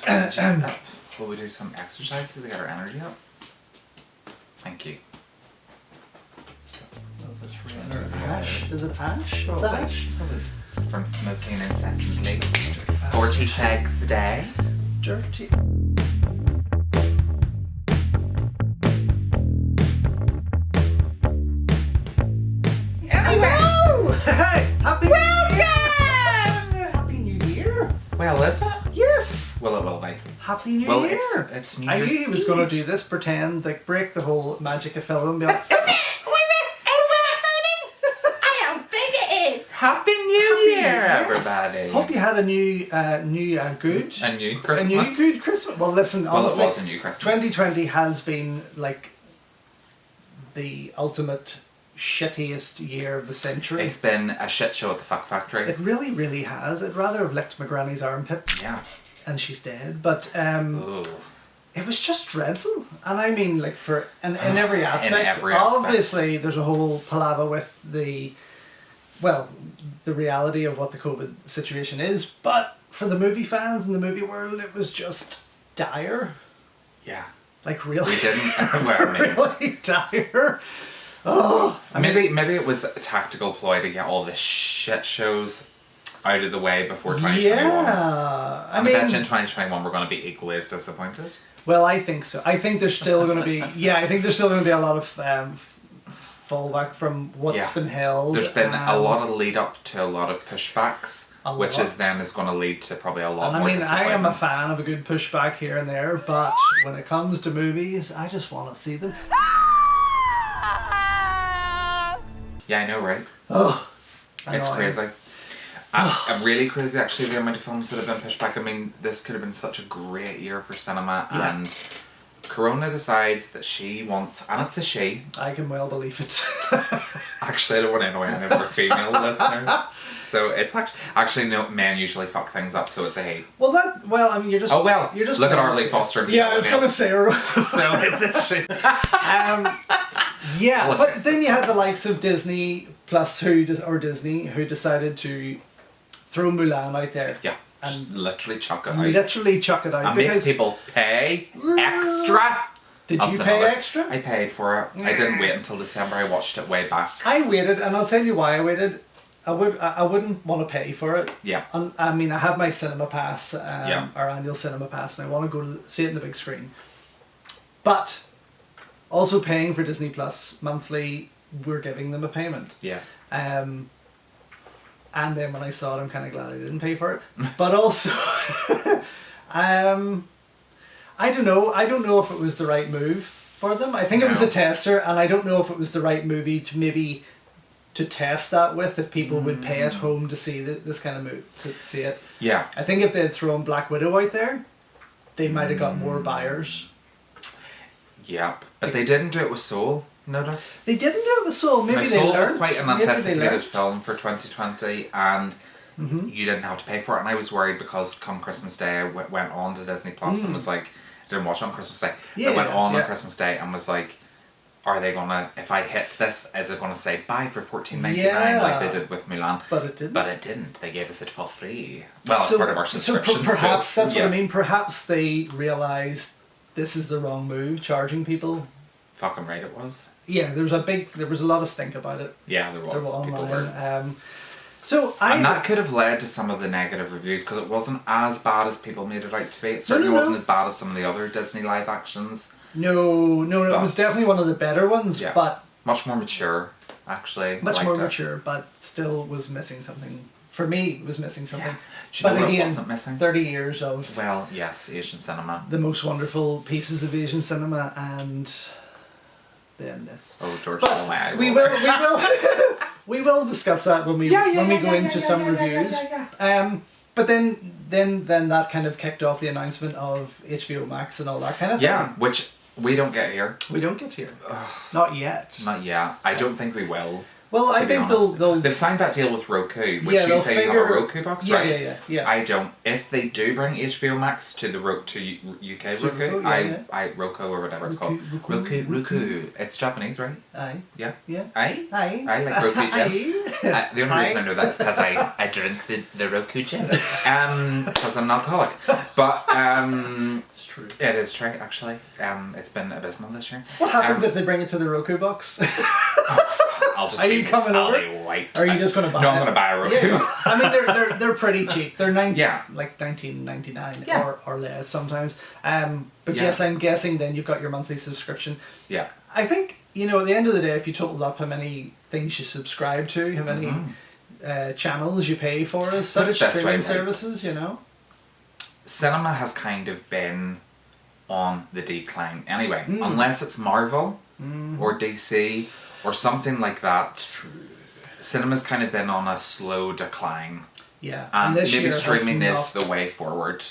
Will we do some exercises to get our energy up? Thank you. That's a trainer. Ash? Is it ash? It's Probably. ash? From smoking incessantly. 40 pegs a day. Dirty. Hello! Hey! Happy Happy New Year! Well, is it? Yes! Well, it will be. Happy New Well, Year! it's New I Year's knew he was Eve. going to do this, pretend, like break the whole magic of film and be like, Happy New Year, Yes. everybody. Hope you had a new good A new Christmas. a new good Christmas. Well, listen, Well, honestly, it was a new Christmas. 2020 has been like the ultimate shittiest year of the century. It's been a shit show at the Fuck Factory. It really, really has. I'd rather have licked my granny's armpit Yeah. and she's dead. But Ooh. it was just dreadful. And I mean, like, in every aspect. every aspect. Obviously, there's a whole palaver with the reality of what the COVID situation is. But for the movie fans and the movie world, it was just dire. Yeah. Like, really. We didn't. Well, maybe. Really dire. Oh, Maybe it was a tactical ploy to get all the shit shows out of the way before 2021. yeah. I bet in 2021 we're going to be equally as disappointed. Well, I think so. I think there's still going to be. Yeah, I think there's still going to be a lot of fallback from what's been held. There's been a lot of lead up to a lot of pushbacks, which lot. is going to lead to probably a lot And more I mean, I am a disappointments. fan of a good pushback here and there, but when it comes to movies, I just want to see them. Yeah, I know, right? Oh, It's crazy. I'm really crazy, actually, the amount of films that have been pushed back. I mean, this could have been such a great year for cinema, and Corona decides that she wants, and it's a she. I can well believe it. Actually, I don't want to annoy any of our female listeners. So it's actually no, men usually fuck things up, so it's a he. Well, I mean, you're just. Oh well, you're just look at Arlie Foster and Yeah, I was Michelle going to say. O'Neill. So it's a she. Yeah, Well, but it's- then you had the likes of Disney Plus Disney who decided to throw Mulan out there. Yeah, just And literally chuck it out. literally chuck it out And make because people pay extra. did That's you pay another. extra? I paid for it. I didn't wait until December. I watched it way back. I waited, and I'll tell you why I waited. I wouldn't want to pay for it. Yeah. I mean, I have my cinema pass, Yeah. our annual cinema pass, and I want to go to see it in the big screen. But also paying for Disney Plus monthly, we're giving them a payment. Yeah. And then when I saw it, I'm kind of glad I didn't pay for it. But also, I don't know. I don't know if it was the right move for them. I think it was No. a tester, and I don't know if it was the right movie to test that with, if people would pay at home to see this kind of move, to see it. Yeah. I think if they had thrown Black Widow out there, they might have got more buyers. Yep. But they didn't do it with Soul. Notice. They didn't do it with Soul. Maybe Now, they Soul learned. was quite an Maybe they anticipated learned. film for 2020, and you didn't have to pay for it. And I was worried because come Christmas Day, I went on to Disney Plus and was like, I didn't watch it on Christmas Day. Yeah, I went on yeah. Christmas Day and was like, are they gonna? If I hit this, is it gonna say buy for $14.99 Yeah. like they did with Mulan? But it didn't. But it didn't. They gave us it for free. Well, as part of our subscription. Perhaps that's yeah. what I mean. Perhaps they realised this is the wrong move, charging people. Fucking right, it was. Yeah, there was a lot of stink about it. Yeah, there They were was. People were. online. So And that could have led to some of the negative reviews because it wasn't as bad as people made it out to be. It certainly no. wasn't as bad as some of the other Disney live actions. No, it But- was definitely one of the better ones, Yeah. but Much more mature, actually. much Liked more it. mature, but still was missing something. For me, it was missing something. Yeah. Do you know But what it again, wasn't missing? 30 years of Well, yes, Asian cinema. the most wonderful pieces of Asian cinema, and then this. Oh, George But stole my eye we roll. will we will discuss that when we go into some reviews. But then that kind of kicked off the announcement of HBO Max and all that kind of Yeah, thing. which we don't get here. We don't get here. Not yet. Not yet. I don't think we will. Well, I think they've signed that deal with Roku, which Yeah, you they'll say you have a Roku box, Yeah, right? yeah. I don't. If they do bring HBO Max to the UK To Roku, Roku, yeah. I Roku or whatever it's called. Roku. It's Japanese, right? Aye. Yeah. Yeah. Aye. Aye. I like Roku gin. Aye. The only reason I know that is because I drink the Roku gin. Because I'm an alcoholic. But It's true. it is true actually. It's been abysmal this year. What happens if they bring it to the Roku box? I'll just Are you coming over? White. Or are you just going to buy it? No, I'm going to buy a Roku. Yeah. I mean, they're pretty cheap. They're like $19.99 or less sometimes. But yes, I'm guessing then you've got your monthly subscription. Yeah. I think, at the end of the day, if you total up how many things you subscribe to, how many channels you pay for as such, streaming services, Cinema has kind of been on the decline anyway, unless it's Marvel or DC or something like that. True. Cinema's kind of been on a slow decline. Yeah. And maybe streaming is the way forward.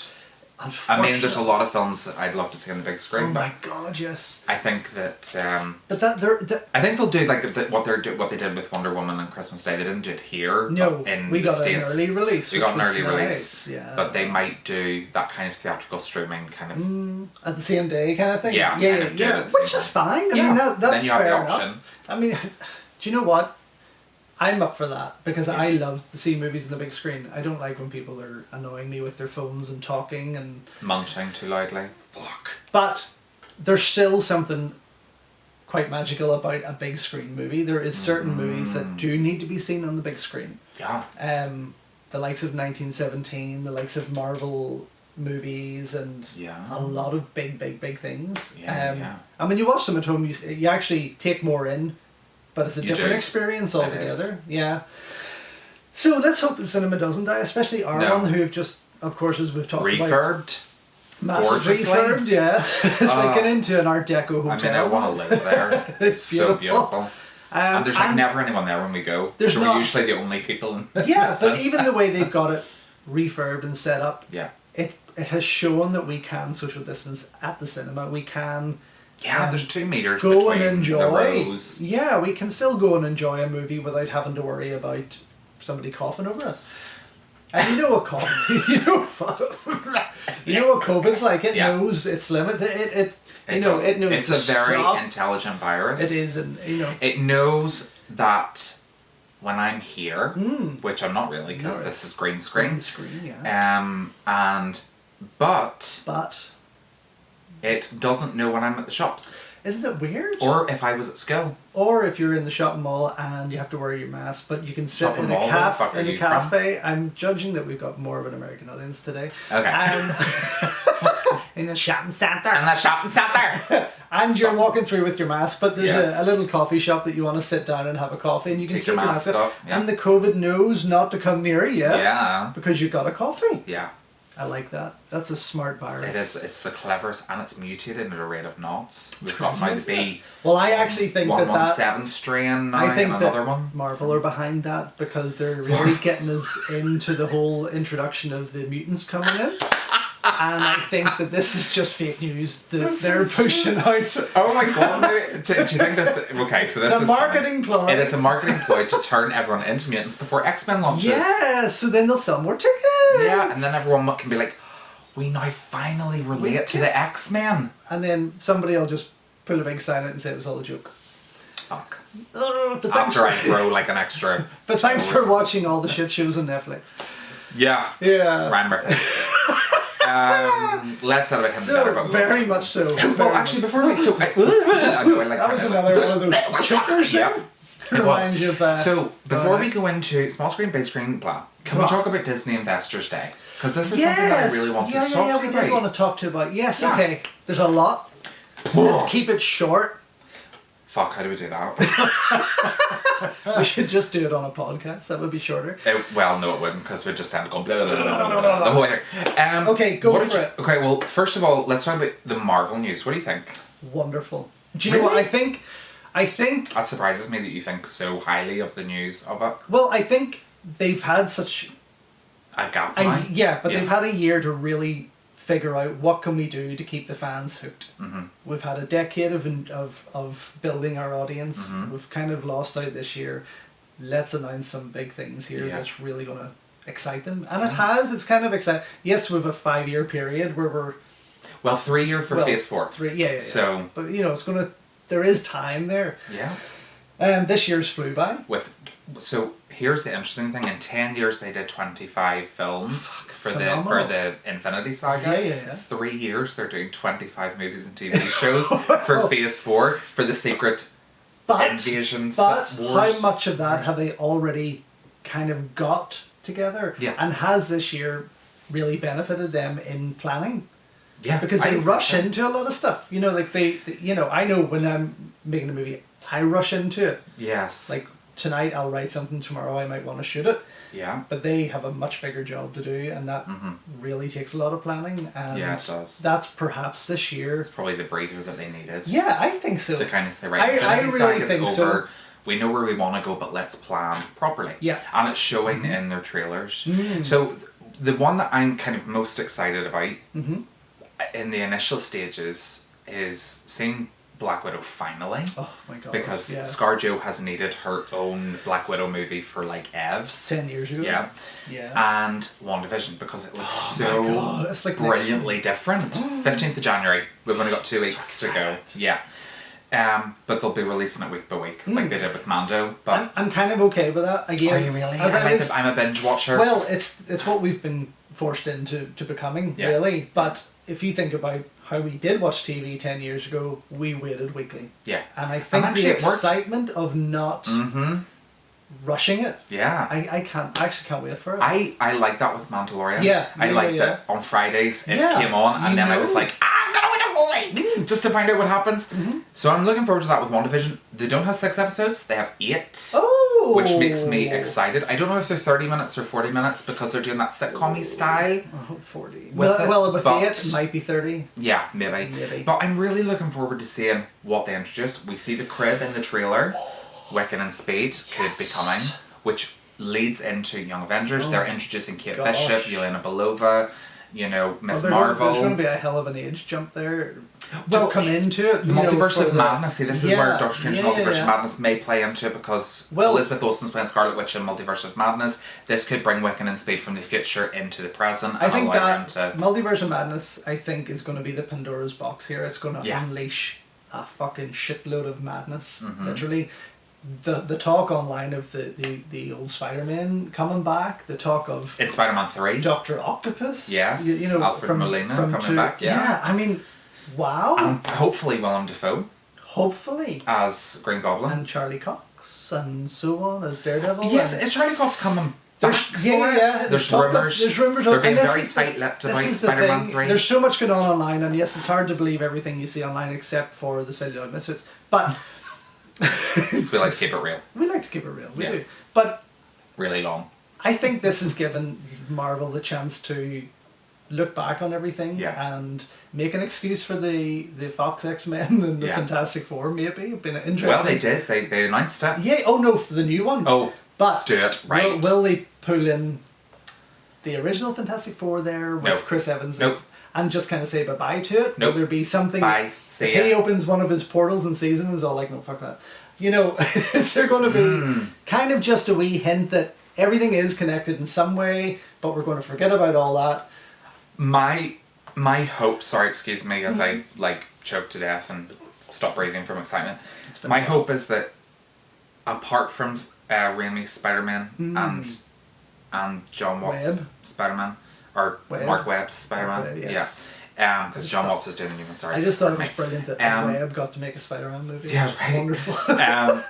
I mean, there's a lot of films that I'd love to see on the big screen. Oh my god, yes. I think that. But that I think they'll do like what they did with Wonder Woman on Christmas Day. They didn't do it here. No, in we the got States. an early release. We got an early nice. release. Yeah. But they might do that kind of theatrical streaming kind of. At the same day, kind of thing. Yeah, yeah. Which is fine. I mean, that's then you have fair the enough. option. I mean, do you know what? I'm up for that because I love to see movies on the big screen. I don't like when people are annoying me with their phones and talking and munching too loudly. Fuck. But there's still something quite magical about a big screen movie. There is certain movies that do need to be seen on the big screen. Yeah. The likes of 1917, the likes of Marvel movies, and a lot of big things. And when you watch them at home, you actually take more in. But it's a different experience altogether. Yeah. So let's hope that cinema doesn't die, especially our one who have just, of course, as we've talked about. Refurbed. Massive refurbed, yeah. It's like getting into an Art Deco hotel. I mean, I want to live there. It's so beautiful. And there's never anyone there when we go. So we're usually the only people in Yeah, but even the way they've got it refurbed and set up, it has shown that we can social distance at the cinema. We can... Yeah, there's 2 meters go between and enjoy. the rows. Yeah, we can still go and enjoy a movie without having to worry about somebody coughing over us. And you know what COVID's like. It knows its limits. It knows. It's a very intelligent virus. It is, and it knows that when I'm here, which I'm not really because this is green screen. Green screen, yeah. But it doesn't know when I'm at the shops. Isn't it weird? Or if I was at school. Or if you're in the shopping mall and you have to wear your mask, but you can sit in a cafe. I'm judging that we've got more of an American audience today. Okay. In a shopping centre. And you're walking through with your mask, but there's a little coffee shop that you want to sit down and have a coffee, and you can take your mask off. Yeah. And the COVID knows not to come near you. Yeah. Because you've got a coffee. Yeah. I like that. That's a smart virus. It is. It's the cleverest, and it's mutated at a rate of knots. We've got now the B. Well, I actually think 117 strain now, I think and another one. Marvel are behind that because they're really getting us into the whole introduction of the mutants coming in. And I think that this is just fake news that they're pushing out. Oh my god! Do you think this? Okay, so this is a marketing ploy. It is a marketing ploy to turn everyone into mutants before X-Men launches. Yeah, so then they'll sell more tickets. Yeah, and then everyone can be like, "We now finally relate to the X-Men." And then somebody will just pull a big sign out and say it was all a joke. Fuck. But I grow like an extra. But thanks for watching all the shit shows on Netflix. Yeah. Yeah. Remember. Less said about him, the better. But very much so. Well, actually, before we that was another one of those chokers. Yeah. It was. So before we go into small screen, big screen, blah, can we talk about Disney Investors Day? Because this is something that I really wanted to talk to you about. We did want to talk to you about. Yes, okay. There's a lot. Let's keep it short. Fuck, how do we do that? We should just do it on a podcast. That would be shorter. Well, no, it wouldn't, because we'd just end up going blah, blah, blah, blah, blah, the whole thing. Okay, go for it. Okay, well, first of all, let's talk about the Marvel news. What do you think? Wonderful. Do you know what I think? That surprises me that you think so highly of the news of it. Well, I think they've had such a gap. They've had a year to really figure out what can we do to keep the fans hooked. Mm-hmm. We've had a decade of building our audience. Mm-hmm. We've kind of lost out this year. let's announce some big things here Yeah. that's really going to excite them. And it has. It's kind of exciting. Yes, we have a 5-year period where we're... Well, 3 year for Phase 4. 3, yeah. So... But, it's going to... There is time there. Yeah. This year's flew by. So here's the interesting thing. In 10 years, they did 25 films for phenomenal. the Infinity Saga. Yeah. 3 years, they're doing 25 movies and TV shows for Phase 4 for the secret invasions. But wars. how much of that have they already kind of got together? Yeah. And has this year really benefited them in planning? Yeah. Because they I rush think so. into a lot of stuff. Like they I know when I'm making a movie, I rush into it. Yes. Like tonight I'll write something, tomorrow I might want to shoot it. Yeah. But they have a much bigger job to do, and that really takes a lot of planning. And Yeah, it does. that's perhaps this year. It's probably the breather that they needed. Yeah, I think so. To kind of say, right, I Infinity really Saga's think over. so. We know where we want to go, but let's plan properly. Yeah. And it's showing in their trailers. So the one that I'm kind of most excited about in the initial stages is seeing Black Widow finally. Oh my god. Because yeah. ScarJo has needed her own Black Widow movie for like EVs. 10 years ago. Yeah. Yeah. And WandaVision, because it looks my so God, it's like brilliantly different. 15th of January. We've only got 2 weeks to go. Yeah. But they'll be releasing it week by week, like they did with Mando. But I'm kind of okay with that. Again, are you really? as I'm a binge watcher. Well, it's what we've been forced into becoming, really. But if you think about how we did watch TV 10 years ago, we waited weekly. Yeah. And I think actually the it worked. excitement of not rushing it. Yeah. I actually can't wait for it. I like that with Mandalorian. Yeah, I yeah, like yeah. that on Fridays it Yeah, came on and you then I know. was like, I've got to wait a whole week just to find out what happens. So I'm looking forward to that with WandaVision. They don't have 6 episodes, they have 8. Oh! Which makes me excited. I don't know if they're 30 minutes or 40 minutes because they're doing that sitcom-y style. I hope 40. With Well, it, with but- 8, it might be 30. Yeah, maybe. But I'm really looking forward to seeing what they introduce. We see the crib in the trailer. Wiccan and Spade could be coming, which leads into Young Avengers. They're introducing Kate gosh. Bishop, Yelena Belova, Miss There's Marvel. going to be a hell of an age jump there Well, to come into it. The Multiverse of Madness. See, this is where Yeah, Doctor Strange yeah, Multiverse yeah. of Madness may play into because Elizabeth Olsen's playing Scarlet Witch in Multiverse of Madness. This could bring Wiccan and Spade from the future into the present. I think allow that them to... Multiverse of Madness, I think, is going to be the Pandora's box here. It's going to Yeah. unleash a fucking shitload of madness, literally. The talk online of the old Spider-Man coming back, the talk of In Spider-Man 3. Dr. Octopus. Yes, Alfred Molina coming back, yeah. Yeah, I mean, wow. And hopefully Willem Dafoe Hopefully. as Green Goblin. And Charlie Cox and so on as Daredevil. Yes, and is Charlie Cox coming there's back yeah, for it? yeah. There's rumours. There's rumours. They're being and this very is the- tight-lipped this about is the Spider-Man thing. 3. There's so much going on online, and yes, it's hard to believe everything you see online except for the celluloid misfits. But Because we like to keep it real. we like to keep it real. We Yeah. do. But Really long. I think this has given Marvel the chance to look back on everything and make an excuse for the Fox X-Men and the Fantastic Four, maybe. It'd been interesting. Well, they did. They announced it. Yeah, oh no, for the new one. Oh, but do it right. Will they pull in the original Fantastic Four there with Nope. Chris Evans Nope. and just kind of say bye-bye to it? Nope. Will there be something... Bye. See if ya. he opens one of his portals and sees him, is all like, no, fuck that. Is there going to be kind of just a wee hint that everything is connected in some way, but we're going to forget about all that? My hope, sorry, excuse me, as I choke to death and stop breathing from excitement. My hope is that apart from Raimi's Spider-Man and John Watts' Spider-Man, or Mark Webb's Spider-Man, Webb, yes. because John Watts is doing the new one. Sorry, I just thought it was brilliant that Webb got to make a Spider-Man movie. Yeah, It was right. Wonderful.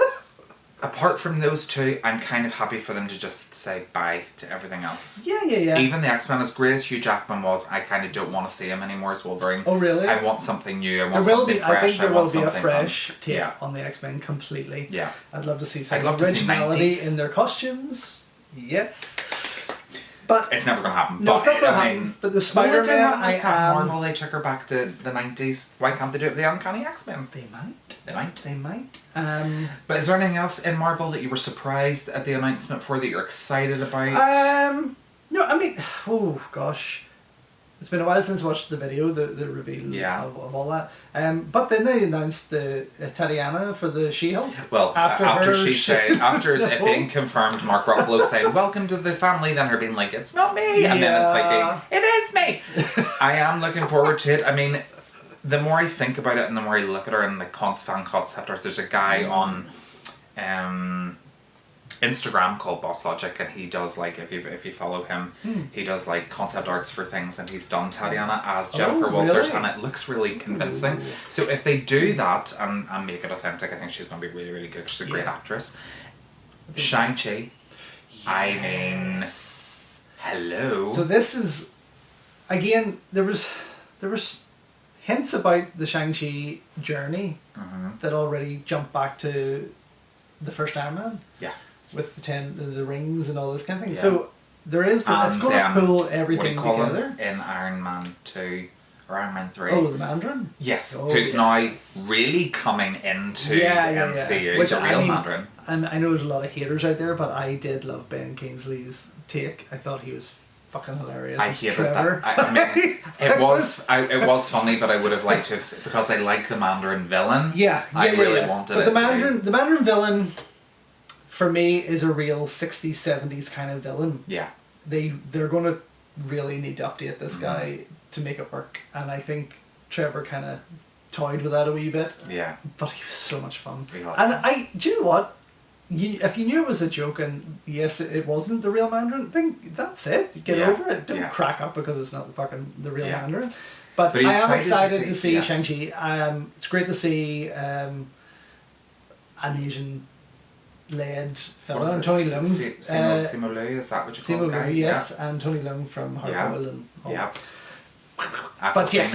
Apart from those two, I'm kind of happy for them to just say bye to everything else. Yeah. Even the X-Men, as great as Hugh Jackman was, I kind of don't want to see him anymore as Wolverine. Oh, really? I want something new. I There want will something be. fresh. I think there want will be a something fresh fun. take Yeah. on the X-Men completely. Yeah. I'd love to see some I'd love to see originality 90s. in their costumes. Yes. But It's never going to happen. no, but it's not going to I happen. mean, But the well, Spider-Man, it did happen with I Captain am... Marvel, they took her back to the 90s. Why can't they do it with the Uncanny X-Men? They might. They might. They might. But is there anything else in Marvel that you were surprised at the announcement for, that you're excited about? No, I mean, oh gosh. it's been a while since I watched the video, the reveal of all that. But then they announced the Tatiana for the She-Hulk. Well, after it being confirmed, Mark Ruffalo saying, "Welcome to the family," then her being like, "It's not me," and then it's like, "It is me." I am looking forward to it. I mean, the more I think about it and the more I look at her and the fan concept art, there's a guy on Instagram called Boss Logic, and he does like, if you follow him, he does like concept arts for things, and he's done Tatiana as Jennifer Walters, and it looks really convincing. So if they do that and make it authentic, I think she's going to be really, really good. She's a great actress. Shang-Chi, I mean, hello. So this is, again, there was hints about the Shang-Chi journey that already jumped back to the first Iron Man. Yeah. With the rings and all this kind of thing. Yeah. So there is, it's going to pull everything together. In Iron Man 2 or Iron Man 3. Oh, the Mandarin? Yes, who's now really coming into the MCU, Which, the real Mandarin. And I know there's a lot of haters out there, but I did love Ben Kingsley's take. I thought he was fucking hilarious. I hated that. I mean, it was funny, but I would have liked to have, because I like the Mandarin villain. I really wanted but it. But the Mandarin villain, for me, is a real 60s, 70s kind of villain. Yeah. They're going to really need to update this guy to make it work. And I think Trevor kind of toyed with that a wee bit. Yeah. But he was so much fun. And do you know what? If you knew it was a joke and yes, it wasn't the real Mandarin, then that's it. Get over it. Don't crack up because it's not the real Mandarin. But I am excited to see Shang-Chi. It's great to see an Asian led fella, and Tony Leung. Simu Liu, is that what you call it? Simu Liu, yes, and Tony Leung from Hardboiled and all. Yeah. But yes.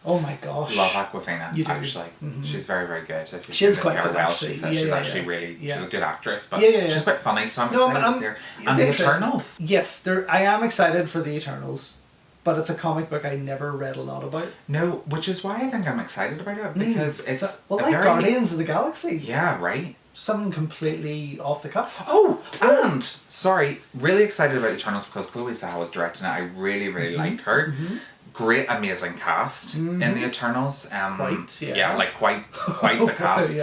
Oh my gosh. Love Awkwafina, you do. actually. She's very, very good. She's quite good, actually. She's actually really, she's a good actress, but she's quite funny, so I'm excited to see her. And the Eternals. Yes, I am excited for the Eternals, but it's a comic book I never read a lot about. No, which is why I think I'm excited about it, because it's Guardians of the Galaxy. Yeah, right. Something completely off the cuff. Oh, and, sorry, really excited about the Eternals because Chloe Zhao was directing it. I really, really like her. Great, amazing cast in the Eternals. Quite the cast.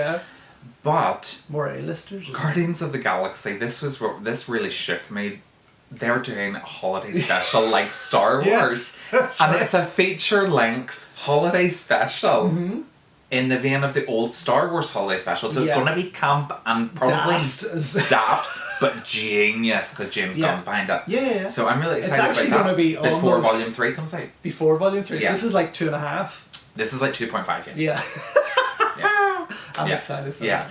But more A-listers. Guardians of the Galaxy. This really shook me. They're doing a holiday special like Star Wars, and it's a feature-length holiday special. In the vein of the old Star Wars holiday special. So it's going to be camp and probably daft but genius, because James Gunn's behind it. Yeah. So I'm really excited about that. It's actually going to be before Volume 3 comes out. Before Volume 3. So this is like 2.5. This is like 2.5, yeah. I'm excited for that.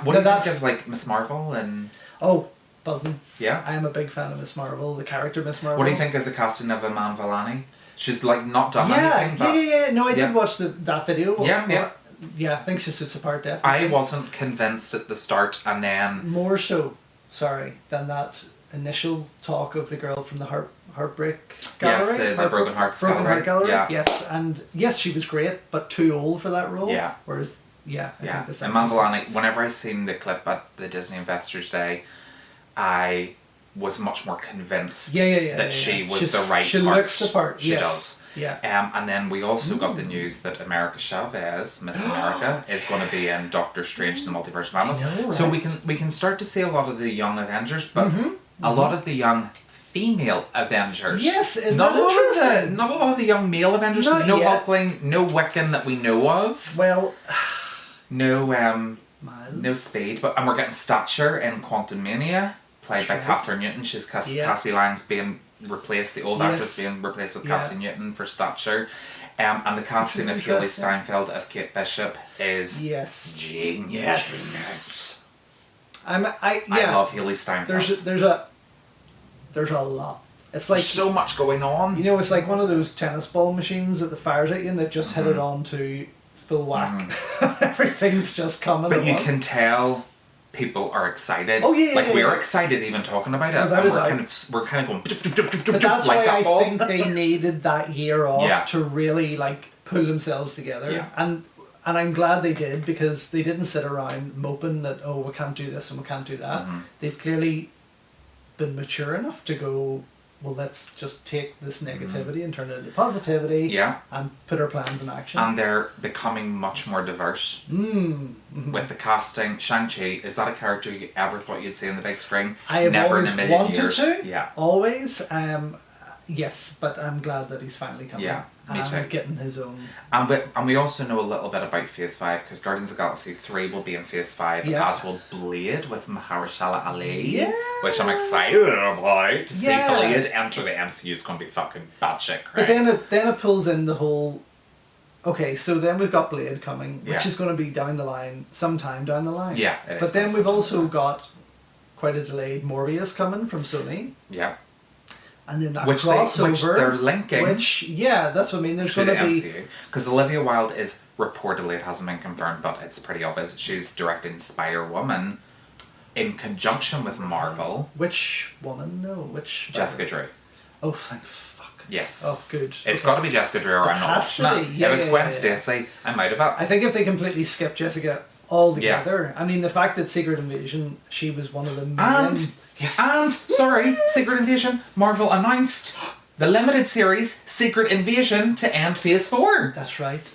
What do you think of like Miss Marvel and... Oh, buzzing. Yeah. I am a big fan of Miss Marvel, the character Miss Marvel. What do you think of the casting of Iman Vellani? She's like not done anything, but... No, I did watch that video. Yeah, I think she suits the part, definitely. I wasn't convinced at the start, and then... More so, than that initial talk of the girl from the Heartbreak Gallery. Yes, the Broken Hearts Broken Gallery. Heart Gallery, yeah. Yes, and yes, she was great, but too old for that role. Yeah. Whereas, I think this Iman Vellani, whenever I seen the clip at the Disney Investors Day, I was much more convinced that she was the right part. She looks the part. She does. Yeah. And then we also got the news that America Chavez, Miss America, is going to be in Doctor Strange: The Multiverse of Madness. Right? So we can start to see a lot of the young Avengers, but a lot of the young female Avengers. Yes, is that interesting? Not a lot of the young male Avengers. There's no Hulkling, no Wiccan that we know of. Well, no Speed, and we're getting Stature in Quantum Mania, played by Catherine Newton. She's Cassie Lang's being replaced, the old actress being replaced with Cassie Newton for Stature. And the casting of Haley Steinfeld as Kate Bishop is genius. Yes. I love Haley Steinfeld. There's a lot. It's like there's so much going on. You know, it's like one of those tennis ball machines that the fires at you, and they've just hit it on to full whack. Everything's just coming. But you can tell people are excited. Oh yeah, we're excited even talking about it. Without and we're kind of going. But that's like why that I think they needed that year off to really pull themselves together. Yeah. And I'm glad they did, because they didn't sit around moping that we can't do this and we can't do that. They've clearly been mature enough to go, well, let's just take this negativity and turn it into positivity. Yeah. And put our plans in action. And they're becoming much more diverse. With the casting. Shang-Chi, is that a character you ever thought you'd see on the big screen? I have Never always in a million wanted years. to. Yeah. Always. Yes, but I'm glad that he's finally coming. Yeah, me too. And getting his own. And we also know a little bit about Phase 5 because Guardians of the Galaxy 3 will be in Phase 5, as will Blade with Mahershala Ali. Yeah. Which I'm excited about to see Yeah. Blade enter the MCU. Is going to be fucking batshit crazy. But then it pulls in the whole. Okay, so then we've got Blade coming, which is going to be down the line, sometime down the line. Yeah, it is. But then we've also got quite a delayed Morbius coming from Sony. Yeah. And then that which crossover, they're linking. That's what I mean. There's to going the to be MCU. Because Olivia Wilde is reportedly, it hasn't been confirmed, but it's pretty obvious. She's directing Spider-Woman in conjunction with Marvel. Which woman? No, which Jessica Drew. Oh, thank fuck. Yes. Oh, good. It's got to be Jessica Drew or I'm not watching it. Yeah, if it's Gwen Stacy, I'm out of it. I think if they completely skip Jessica altogether, I mean, the fact that Secret Invasion, she was one of the main... And, sorry, Secret Invasion, Marvel announced the limited series Secret Invasion to end Phase 4. That's right.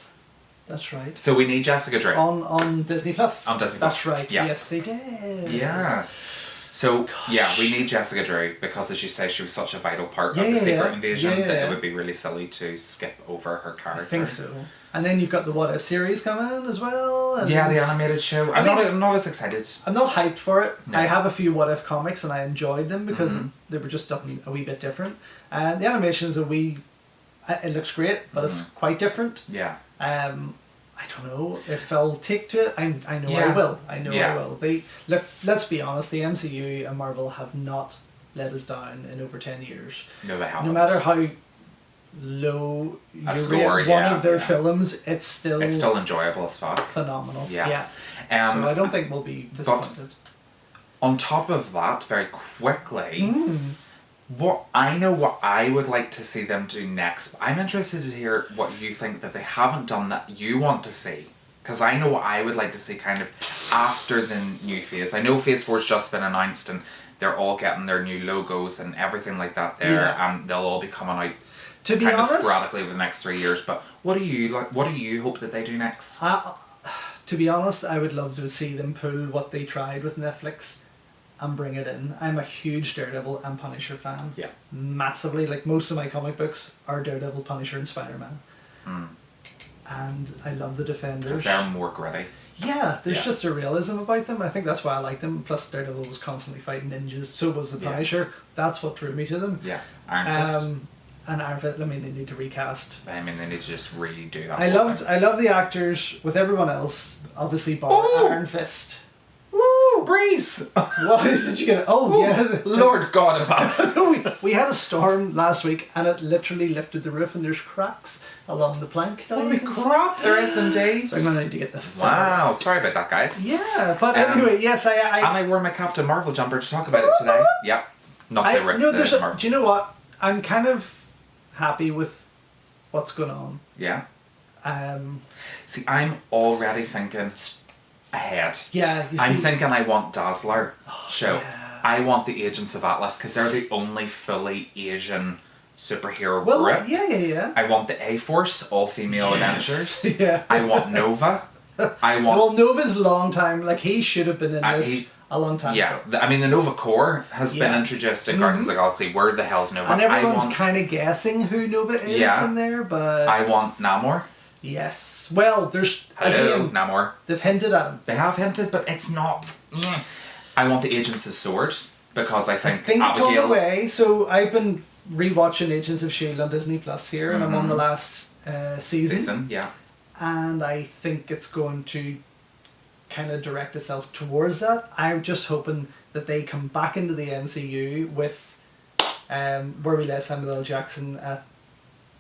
So we need Jessica Drew. On Disney Plus. On Disney Plus. That's right. Yeah. Yes, they did. Yeah. So, we need Jessica Drew because, as you say, she was such a vital part of the Secret Invasion that it would be really silly to skip over her character. I think so. And then you've got the What If series coming as well. And the animated show. I'm not as excited. I'm not hyped for it. No. I have a few What If comics and I enjoyed them because they were just done a wee bit different. And the animation's it looks great, but it's quite different. Yeah. I don't know if I'll take to it. I know I will. I will. Let's be honest, the MCU and Marvel have not let us down in over 10 years. No, they haven't. No matter how low you rate one of their films, it's still enjoyable as fuck. Phenomenal. Yeah. So I don't think we'll be disappointed. On top of that, very quickly, what I would like to see them do next. But I'm interested to hear what you think that they haven't done that you want to see. Because I know what I would like to see kind of after the new phase. I know Phase 4's just been announced and they're all getting their new logos and everything like that there. And they'll all be coming out to be honest, sporadically over the next 3 years. But what do you like? What do you hope that they do next? To be honest, I would love to see them pull what they tried with Netflix and bring it in. I'm a huge Daredevil and Punisher fan. Yeah. Massively. Like most of my comic books are Daredevil, Punisher and Spider-Man. And I love the Defenders. Because they're more gritty. Yeah, there's just a realism about them. I think that's why I like them. Plus Daredevil was constantly fighting ninjas. So was the Punisher. Yes. That's what drew me to them. Yeah. Iron Fist. And Iron Fist, I mean, they need to recast. I mean, they need to just redo that. I love the actors with everyone else. Obviously, bar Iron Fist. Woo! Breeze! What did you get? Oh, yeah. Lord God above. we had a storm last week and it literally lifted the roof and there's cracks along the plank. Holy crap, there is indeed. So I'm going to need to get the Wow, sorry about that, guys. Yeah, but anyway, yes, And I wore my Captain Marvel jumper to talk about it today. Yep. Not the riff. Do you know what? I'm kind of happy with what's going on. Yeah. See, I'm already thinking ahead. Yeah, I'm thinking I want Dazzler show. Yeah. I want the Agents of Atlas because they're the only fully Asian superhero group. Well, yeah. I want the A-Force, all-female Avengers. Yeah. I want Nova. Well, Nova's long time. Like, he should have been in this a long time ago. I mean, the Nova Corps has been introduced in Guardians of the Galaxy. Where the hell's Nova? And everyone's kind of guessing who Nova is in there, but... I want Namor. Yes. Well, there's... Hello, Namor. They've hinted at him. They have hinted, but it's not... I want the Agents of S.W.O.R.D. because I think it's on the way. So I've been rewatching Agents of S.H.I.E.L.D. on Disney Plus here, and I'm on the last season. Yeah. And I think it's going to kind of direct itself towards that. I'm just hoping that they come back into the MCU with where we left Samuel L. Jackson at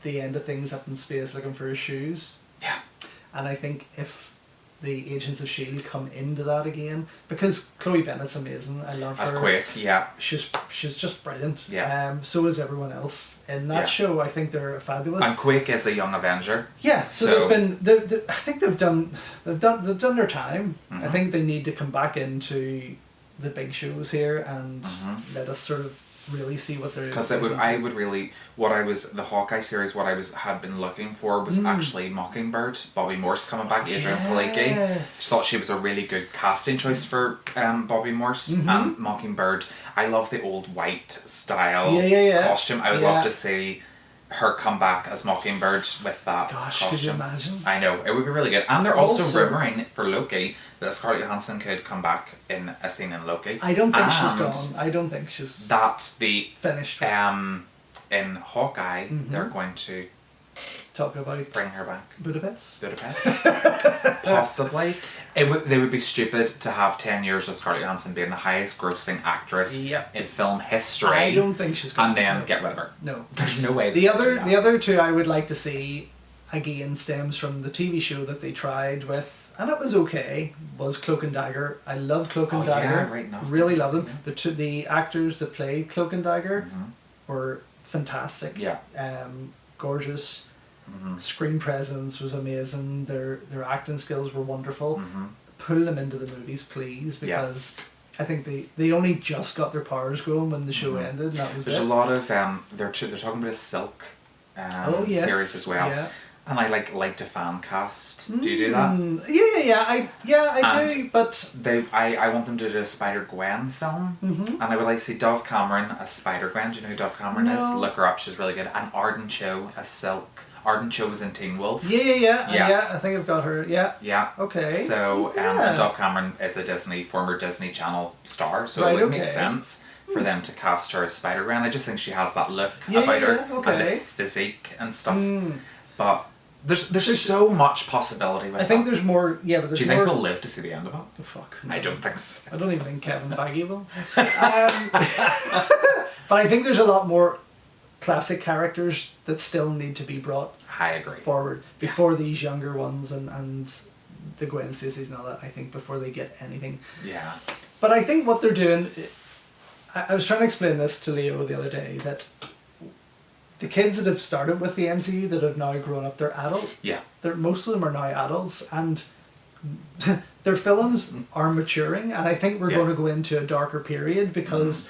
the end of things up in space looking for his shoes. Yeah. And I think if the Agents of S.H.I.E.L.D. come into that again, because Chloe Bennett's amazing. I love her. That's quick, yeah. She's just brilliant. Yeah. So is everyone else in that show. I think they're fabulous. And Quake is a young Avenger. Yeah. So they've been. I think they've done their time. Mm-hmm. I think they need to come back into the big shows here and let us sort of really see what they're... Because I would really, the Hawkeye series, had been looking for was actually Mockingbird. Bobby Morse coming back, Adrian Palicki. Just thought she was a really good casting choice for Bobby Morse. And Mockingbird, I love the old white style costume. I would love to see her come back as Mockingbird with that costume. Could you imagine? I know, it would be really good. And they're also rumouring for Loki that Scarlett Johansson could come back in a scene in Loki. I don't think she's gone. I don't think she's... That's the... finished. In Hawkeye, they're going to... talk about... bring her back. Budapest? Possibly. They would be stupid to have 10 years of Scarlett Johansson being the highest grossing actress in film history. I don't think she's going to. And then get rid of her. No. There's no way. The other two I would like to see, again, stems from the TV show that they tried with, and it was okay, was Cloak and Dagger. I love Cloak and Dagger. Yeah, right enough. Really love them. The actors that played Cloak and Dagger were fantastic. Yeah. Gorgeous. Screen presence was amazing. Their acting skills were wonderful. Pull them into the movies, please, because I think they only just got their powers going when the show ended, and that was There's a lot of they're talking about a Silk series as well. Yeah. And I like to fan cast. Do you do that? I do, but I want them to do a Spider-Gwen film. And I would like to see Dove Cameron as Spider-Gwen. Do you know who Dove Cameron is? Look her up, she's really good. And Arden Cho as Silk. Arden Cho was in Teen Wolf. Yeah, I think I've got her. Yeah. Okay. So and Dove Cameron is a former Disney Channel star, so it would make sense for them to cast her as Spider-Gwen. I just think she has that look about her and the physique and stuff. But there's so much possibility with I think there's more. Yeah, but there's Do you think we'll live to see the end of it? Oh, fuck. No. I don't think so. I don't even think Kevin Feige will. But I think there's a lot more classic characters that still need to be brought forward before these younger ones and the Gwen Stacy's and all that, I think, before they get anything. Yeah. But I think what they're doing, I was trying to explain this to Leo the other day, that the kids that have started with the MCU that have now grown up, they're adult. Yeah. Most of them are now adults, and their films are maturing, and I think we're going to go into a darker period because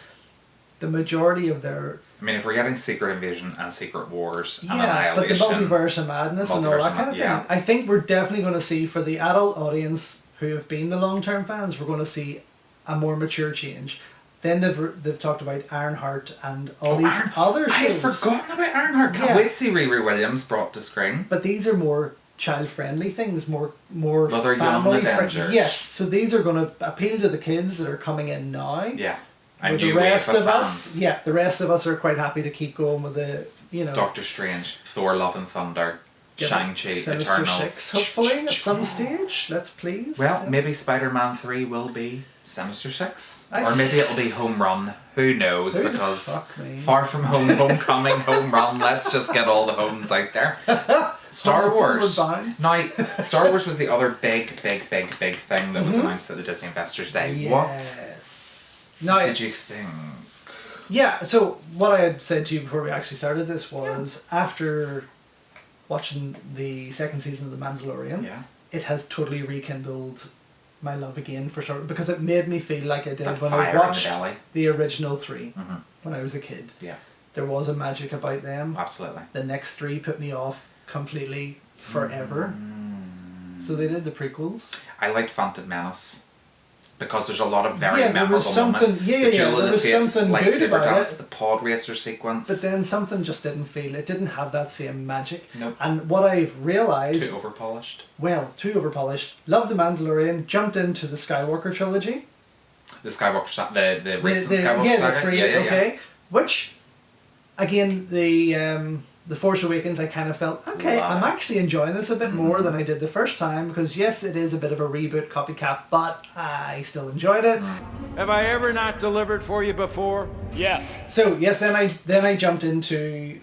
the majority of their... I mean, if we're getting Secret Invasion and Secret Wars and Annihilation... but the multiverse of madness and all that kind of thing, I think we're definitely going to see, for the adult audience who have been the long-term fans, we're going to see a more mature change. Then they've talked about Ironheart and all these other shows. I had forgotten about Ironheart. Can't wait to see Riri Williams brought to screen. But these are more child-friendly things, more family-friendly. Yes, so these are going to appeal to the kids that are coming in now. Yeah. With the rest of us, the rest of us are quite happy to keep going with the, Doctor Strange, Thor: Love and Thunder, Shang-Chi, Sinister Eternals. 6, hopefully, at some stage. Let's please. Well, maybe Spider-Man 3 will be Sinister 6. Or maybe it'll be Home Run. Who knows? Because Far From Home, Homecoming, Home Run. Let's just get all the homes out there. Star Wars. Now, Star Wars was the other big thing that was announced at the Disney Investors Day. Yes. What did you think? Yeah, so what I had said to you before we actually started this was after watching the second season of The Mandalorian, it has totally rekindled my love again for Star Wars, because it made me feel like I did when I watched the original 3 when I was a kid. Yeah. There was a magic about them. Absolutely. The next 3 put me off completely forever. So they did the prequels. I liked Phantom Menace. Because there's a lot of very memorable moments. The Duel of the Fates, lightsaber dance, the pod racer sequence. But then something just didn't feel, it didn't have that same magic. Nope. And what I've realised... Too overpolished. Well, too overpolished. Loved The Mandalorian, jumped into the Skywalker trilogy. The Skywalker, the recent Skywalker saga? The 3, okay. Which, again, the Force Awakens, I kind of felt, okay, I'm actually enjoying this a bit more than I did the first time, because yes, it is a bit of a reboot, copycat, but I still enjoyed it. Have I ever not delivered for you before? Yeah. So yes, then I jumped into,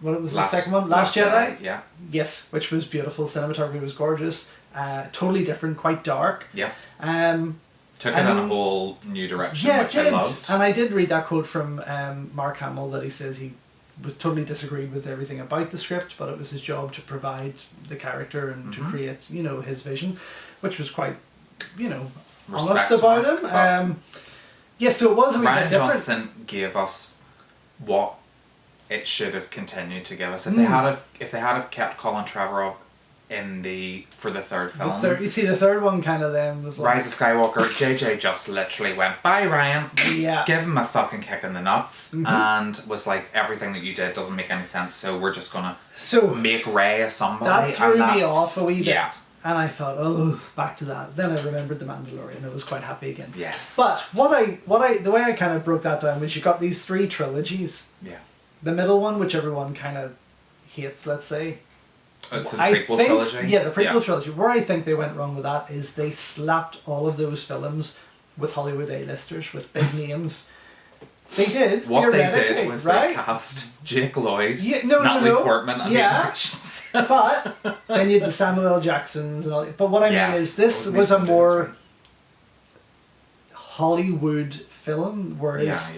what was the second one? Last Jedi? Yeah. Yes, which was beautiful. Cinematography was gorgeous. Totally different, quite dark. Yeah. Took it in a whole new direction, which I loved. And I did read that quote from Mark Hamill that he says he was totally disagreed with everything about the script, but it was his job to provide the character and to create, his vision, which was quite, honest about him. Yes, so it was a wee bit Ryan different. Johnson gave us what it should have continued to give us. If they had have kept Colin Trevorrow for the third film. You see, the third one kind of then was like... Rise of Skywalker, JJ just literally went, bye Ryan, Yeah. give him a fucking kick in the nuts, and was like, everything that you did doesn't make any sense, so we're just gonna make Rey a somebody. That threw me off a wee bit. Yeah. And I thought, oh, back to that. Then I remembered The Mandalorian. I was quite happy again. Yes. But the way I kind of broke that down was you got these 3 trilogies. Yeah. The middle one, which everyone kind of hates, let's say. It's a prequel trilogy. Yeah, the prequel trilogy. Where I think they went wrong with that is they slapped all of those films with Hollywood A-listers, with big names. They did. What they did was they cast Jake Lloyd, Natalie Portman, and Hayden Christensen. But then you had the Samuel L. Jacksons and all. But what I mean is, this was a more Hollywood film, whereas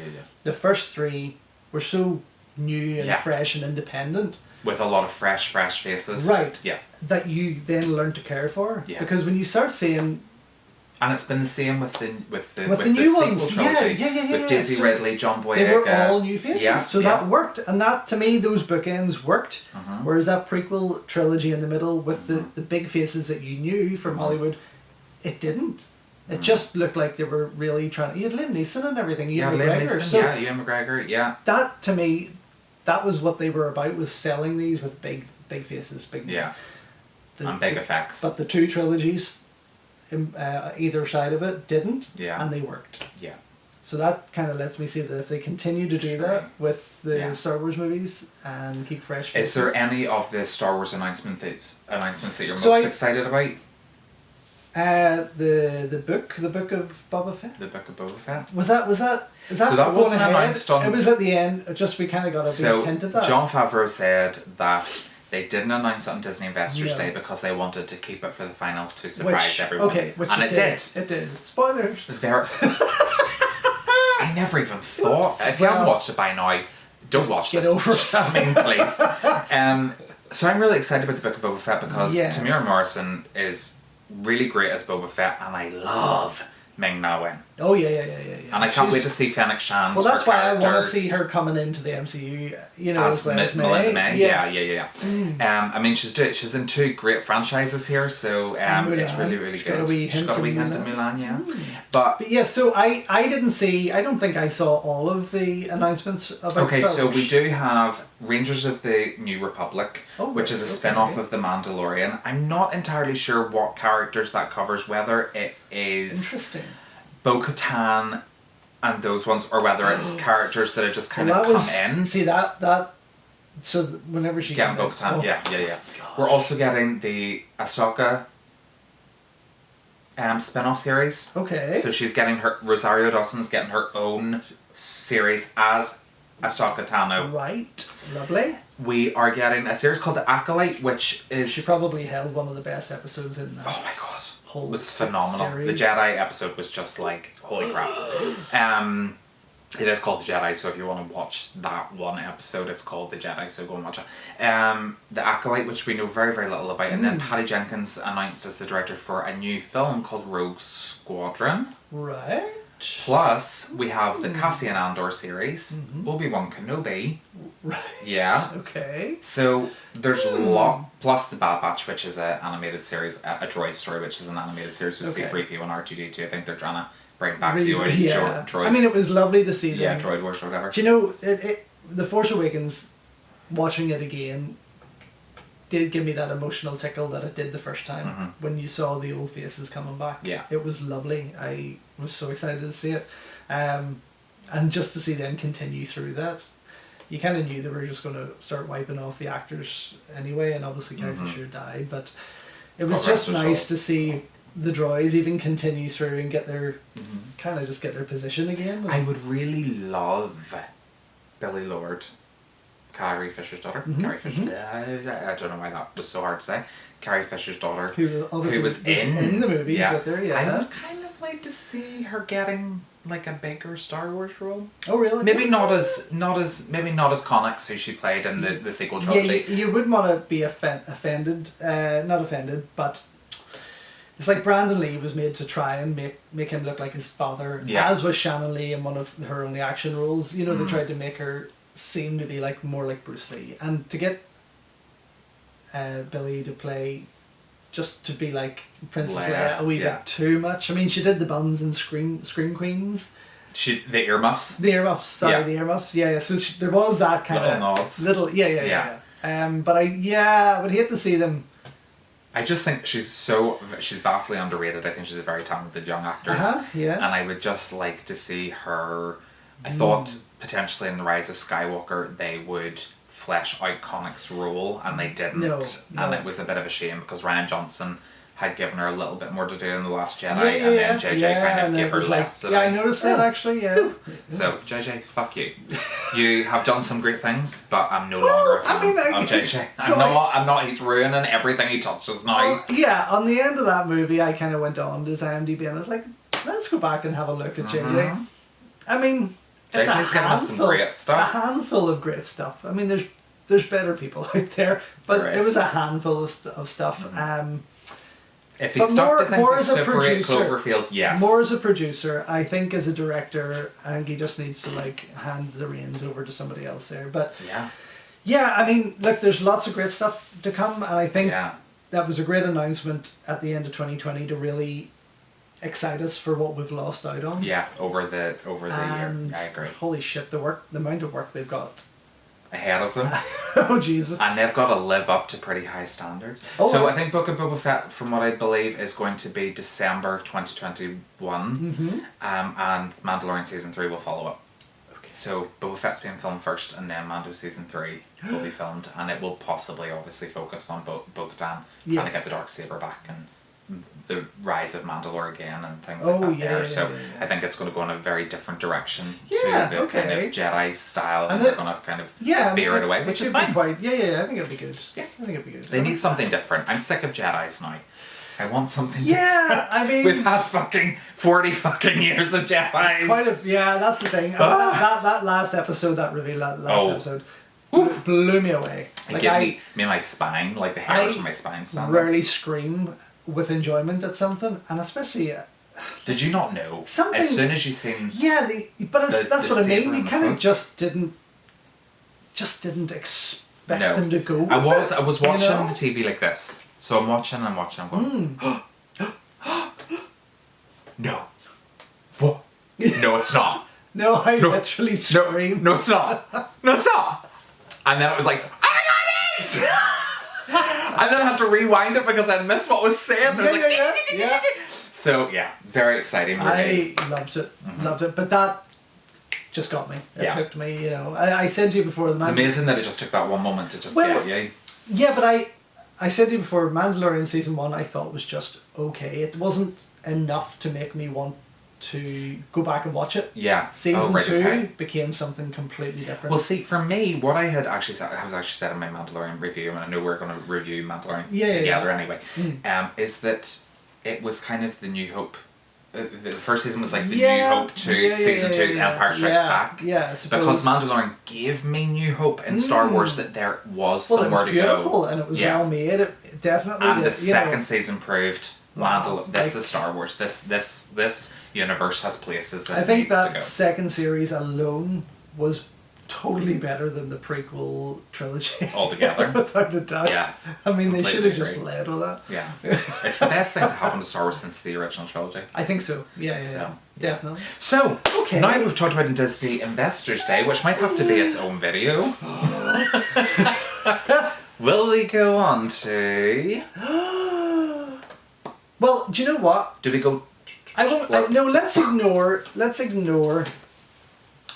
the first 3 were so new and fresh and independent. With a lot of fresh faces. Right. Yeah. That you then learn to care for. Yeah. Because when you start seeing... And it's been the same with the new sequel ones. trilogy. Yeah. With Daisy So Ridley, John Boyega. They were all new faces. Yeah, so that worked. And that, to me, those bookends worked. Whereas that prequel trilogy in the middle with the big faces that you knew from Hollywood, it didn't. It just looked like they were really trying... You had Liam Neeson and everything. Ewan McGregor. Ewan McGregor, yeah. That, to me, that was what they were about, was selling these with big faces, big names. Yeah. And big effects. But the 2 trilogies, either side of it, didn't. Yeah. And they worked. Yeah. So that kind of lets me see that if they continue to do that with the Star Wars movies and keep fresh faces... Is there any of the Star Wars announcements that you're most excited about? The book of Boba Fett. The book of Boba Fett. Was that so that wasn't announced on... It was at the end. Just we kind of got a big hint of that. Jon Favreau said that they didn't announce it on Disney Investors Day because they wanted to keep it for the final to surprise everyone. Okay, which and it did. It did. Spoilers. I never even thought. If you haven't watched it by now, don't watch this. Get over it. I mean, please. So I'm really excited about the book of Boba Fett because Tamira Morrison is really great as Boba Fett, and I love Ming-Na Wen. Oh yeah. And I can't wait to see Fennec Shand. Well, that's why I want to see her coming into the MCU. You know, as Melinda May. Yeah. I mean, she's in 2 great franchises here, so it's really good. She's got a wee hint of Mulan, yeah. But yeah, so I don't think I saw all of the announcements about Star Wars. So we do have Rangers of the New Republic, which is a spin-off of The Mandalorian. I'm not entirely sure what characters that covers, whether it is Bo-Katan and those ones, or whether it's characters that have just kind of come in. See that. So whenever she getting Bo-Katan, yeah. God. We're also getting the Ahsoka spin-off series. Okay. So she's getting Rosario Dawson's getting her own series as Ahsoka Tano. Right. Lovely. We are getting a series called The Acolyte, which is... She probably held one of the best episodes in that. Oh my god. It was phenomenal. Series. The Jedi episode was just like, holy crap. It is called The Jedi, so if you want to watch that one episode, it's called The Jedi, so go and watch it. The Acolyte, which we know very, very little about, and then Patty Jenkins announced as the director for a new film called Rogue Squadron. Right. Plus, we have the Cassian Andor series, Obi-Wan Kenobi. Right. Yeah. Okay. So there's a lot, plus the Bad Batch, which is an animated series, a Droid Story, which is an animated series with C-3PO and R2-D2. I think they're trying to bring back the old droid. I mean, it was lovely to see them. Yeah, Droid Wars or whatever. Do you know, The Force Awakens, watching it again, did give me that emotional tickle that it did the first time when you saw the old faces coming back. Yeah. It was lovely. I was so excited to see it. And just to see them continue through that. You kind of knew they were just going to start wiping off the actors anyway, and obviously Carrie Fisher died, but it was just nice to see the droids even continue through and get their kind of just get their position again. I would really love Billy Lord, Carrie Fisher's daughter. Carrie Fisher. I don't know why that was so hard to say. Carrie Fisher's daughter, who was in the movies with her. Yeah, I would kind of like to see her getting like a bigger Star Wars role. Oh really? Maybe not as Connix, who she played in the sequel trilogy. Yeah, you wouldn't want to be offended, not offended, but It's like Brandon Lee was made to try and make him look like his father, as was Shannon Lee in one of her only action roles. You know, they tried to make her seem to be like more like Bruce Lee, and to get Billy to play, just to be like Princess Leia a wee bit too much. I mean, she did the buns in Scream Queens. The earmuffs. The earmuffs. Sorry, the earmuffs. Yeah. So there was that kind little nods. Yeah. But I would hate to see them. I just think she's vastly underrated. I think she's a very talented young actress. And I would just like to see her. I thought potentially in The Rise of Skywalker they would flesh out Connick's role, and they didn't. No. And it was a bit of a shame because Rian Johnson had given her a little bit more to do in The Last Jedi, and then JJ kind of gave her less. Yeah, I noticed that actually, yeah. So, JJ, fuck you. You have done some great things, but I'm no longer a fan of JJ. I'm not, he's ruining everything he touches now. On the end of that movie, I kind of went on to his IMDb and I was like, let's go back and have a look at JJ. I mean, it's JJ's given us some great stuff. A handful of great stuff. I mean, there's better people out there, but it was a handful of stuff. If he stuck to things like Super 8 Cloverfield, yes. More as a producer, I think as a director, I think he just needs to like hand the reins over to somebody else there. But yeah, I mean, look, there's lots of great stuff to come, and I think that was a great announcement at the end of 2020 to really excite us for what we've lost out on. Yeah, over the year. I agree. Holy shit, the amount of work they've got ahead of them. Oh Jesus! And they've got to live up to pretty high standards. I think Book of Boba Fett, from what I believe, is going to be December 2021, and Mandalorian season 3 will follow up. Okay. So Boba Fett's being filmed first, and then Mando season 3 will be filmed, and it will possibly, obviously, focus on Bo-Katan trying to get the Darksaber back and the rise of Mandalore again and things like that there. So I think it's going to go in a very different direction to the kind of Jedi style, and they're going to kind of veer it away, which is fine. I think it'll be good. Yeah, I think it'll be good. They need something different. I'm sick of Jedis now. I want something different. I mean, we've had fucking 40 fucking years of Jedis. That's the thing. That last episode, that reveal, episode, blew me away. Like, me my spine, like the hairs on my spine stand. Rarely scream with enjoyment at something, and especially did you not know something, as soon as you seen that's what I mean, you kind of just didn't expect them to go with I was watching the TV like this, so I'm watching I'm going no, what? No, it's not. Literally screamed. No, it's not. And then it was like, oh my god, it is! And then I had to rewind it because I missed what was said. So very exciting movie. I loved it, but that just got me. It hooked me. You know, I said to you before, it's amazing that it just took that one moment to just get you. Yeah, but I said to you before, Mandalorian season 1 I thought was just okay. It wasn't enough to make me want to go back and watch it. Yeah. Season 2 became something completely different. Well, see, for me, what I had actually said in my Mandalorian review, and I know we're going to review Mandalorian together anyway, is that it was kind of the New Hope. The first season was like the New Hope to season 2's Empire Strikes Back. Yeah, I suppose. Because Mandalorian gave me New Hope in Star Wars that there was somewhere to go. It was beautiful and it was well made. It definitely and the second season proved this is Star Wars. This universe has places that I think needs to go. That second series alone was totally better than the prequel trilogy altogether. Without a doubt. Yeah, I mean, they should have just led with that. Yeah. It's the best thing to happen to Star Wars since the original trilogy. I think so. Yeah, definitely. So, now we've talked about Disney Investors Day, which might have to be its own video. Will we go on to... Well, do you know what? Do we go... No, let's ignore...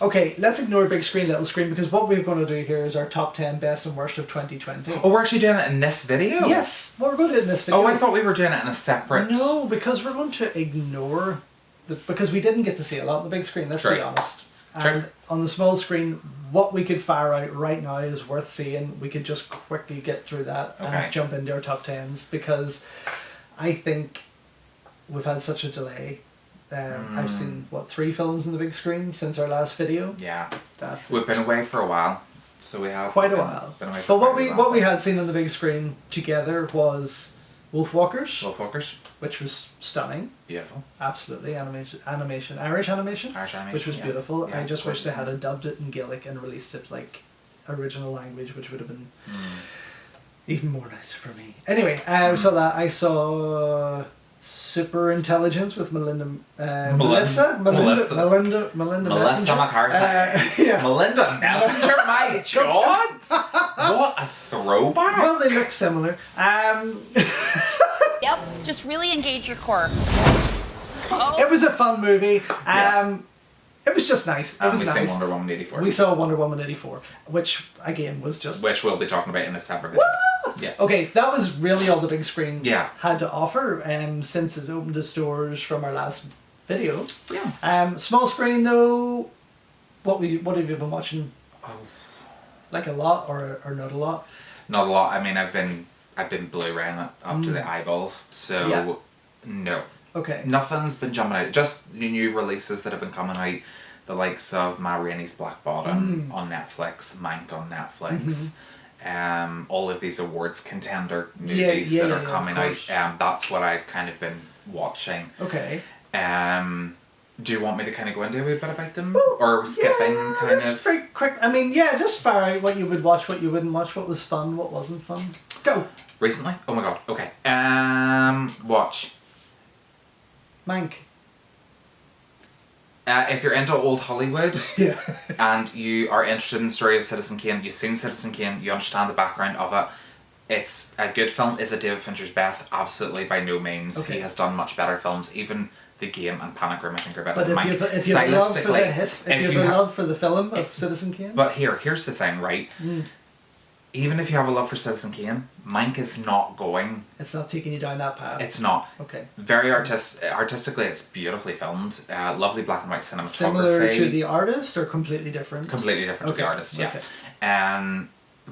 Okay, let's ignore big screen, little screen, because what we're going to do here is our top 10 best and worst of 2020. Oh, we're actually doing it in this video? Yes, well, we're going to do it in this video. Oh, I thought we were doing it in a separate... No, because we're going to ignore... because we didn't get to see a lot on the big screen, let's be honest. And on the small screen, what we could fire out right now is worth seeing. We could just quickly get through that and jump into our top 10s, because I think we've had such a delay. I've seen 3 films on the big screen since our last video. Yeah, we've been away for a while, so we have quite a while. Been away but what we had seen on the big screen together was Wolfwalkers, which was stunning. Beautiful. Absolutely. Animation. Irish animation. Which was beautiful. Yeah, I just wish they had dubbed it in Gaelic and released it like original language, which would have been even more nicer for me. Anyway, I saw Super Intelligence with Melissa Melissa McCarthy. Melinda Messenger, my God! What a throwback! Well, they look similar. Yep, just really engage your core. It was a fun movie. It was just nice. It was we nice. saw Wonder Woman 84. We saw Wonder Woman 84, which again was just... Which we'll be talking about in a separate video. Yeah. Okay, so that was really all the big screen Yeah. had to offer since it's opened its doors from our last video. Yeah. Small screen though, what have you been watching? Oh. Like a lot or not a lot? Not a lot. I mean, I've been Blu-raying it up to the eyeballs, so no. Okay. Nothing's been jumping out. Just the new releases that have been coming out, the likes of Ma Rainey's Black Bottom on Netflix, Mank on Netflix, all of these awards contender movies that are coming out. That's what I've kind of been watching. Okay. Do you want me to kind of go into a wee bit about them? Or are we skipping kind of? Very quick. I mean, just fire out what you would watch, what you wouldn't watch, what was fun, what wasn't fun. Go. Recently? Oh my God. Okay. Watch. Mank. If you're into old Hollywood Yeah. and you are interested in the story of Citizen Kane, you've seen Citizen Kane, you understand the background of it. It's a good film. Is it David Fincher's best? Absolutely, by no means. Okay. He has done much better films. Even The Game and Panic Room, I think, are better But than if Mank. you have love for the love for the film of Citizen Kane. But here's the thing, right? Even if you have a love for Citizen Kane, Mank is not going. It's not taking you down that path. It's not. Okay. Very artistically, it's beautifully filmed. Lovely black and white cinematography. Similar to the artist or completely different? Completely different to the artist, yeah. Okay.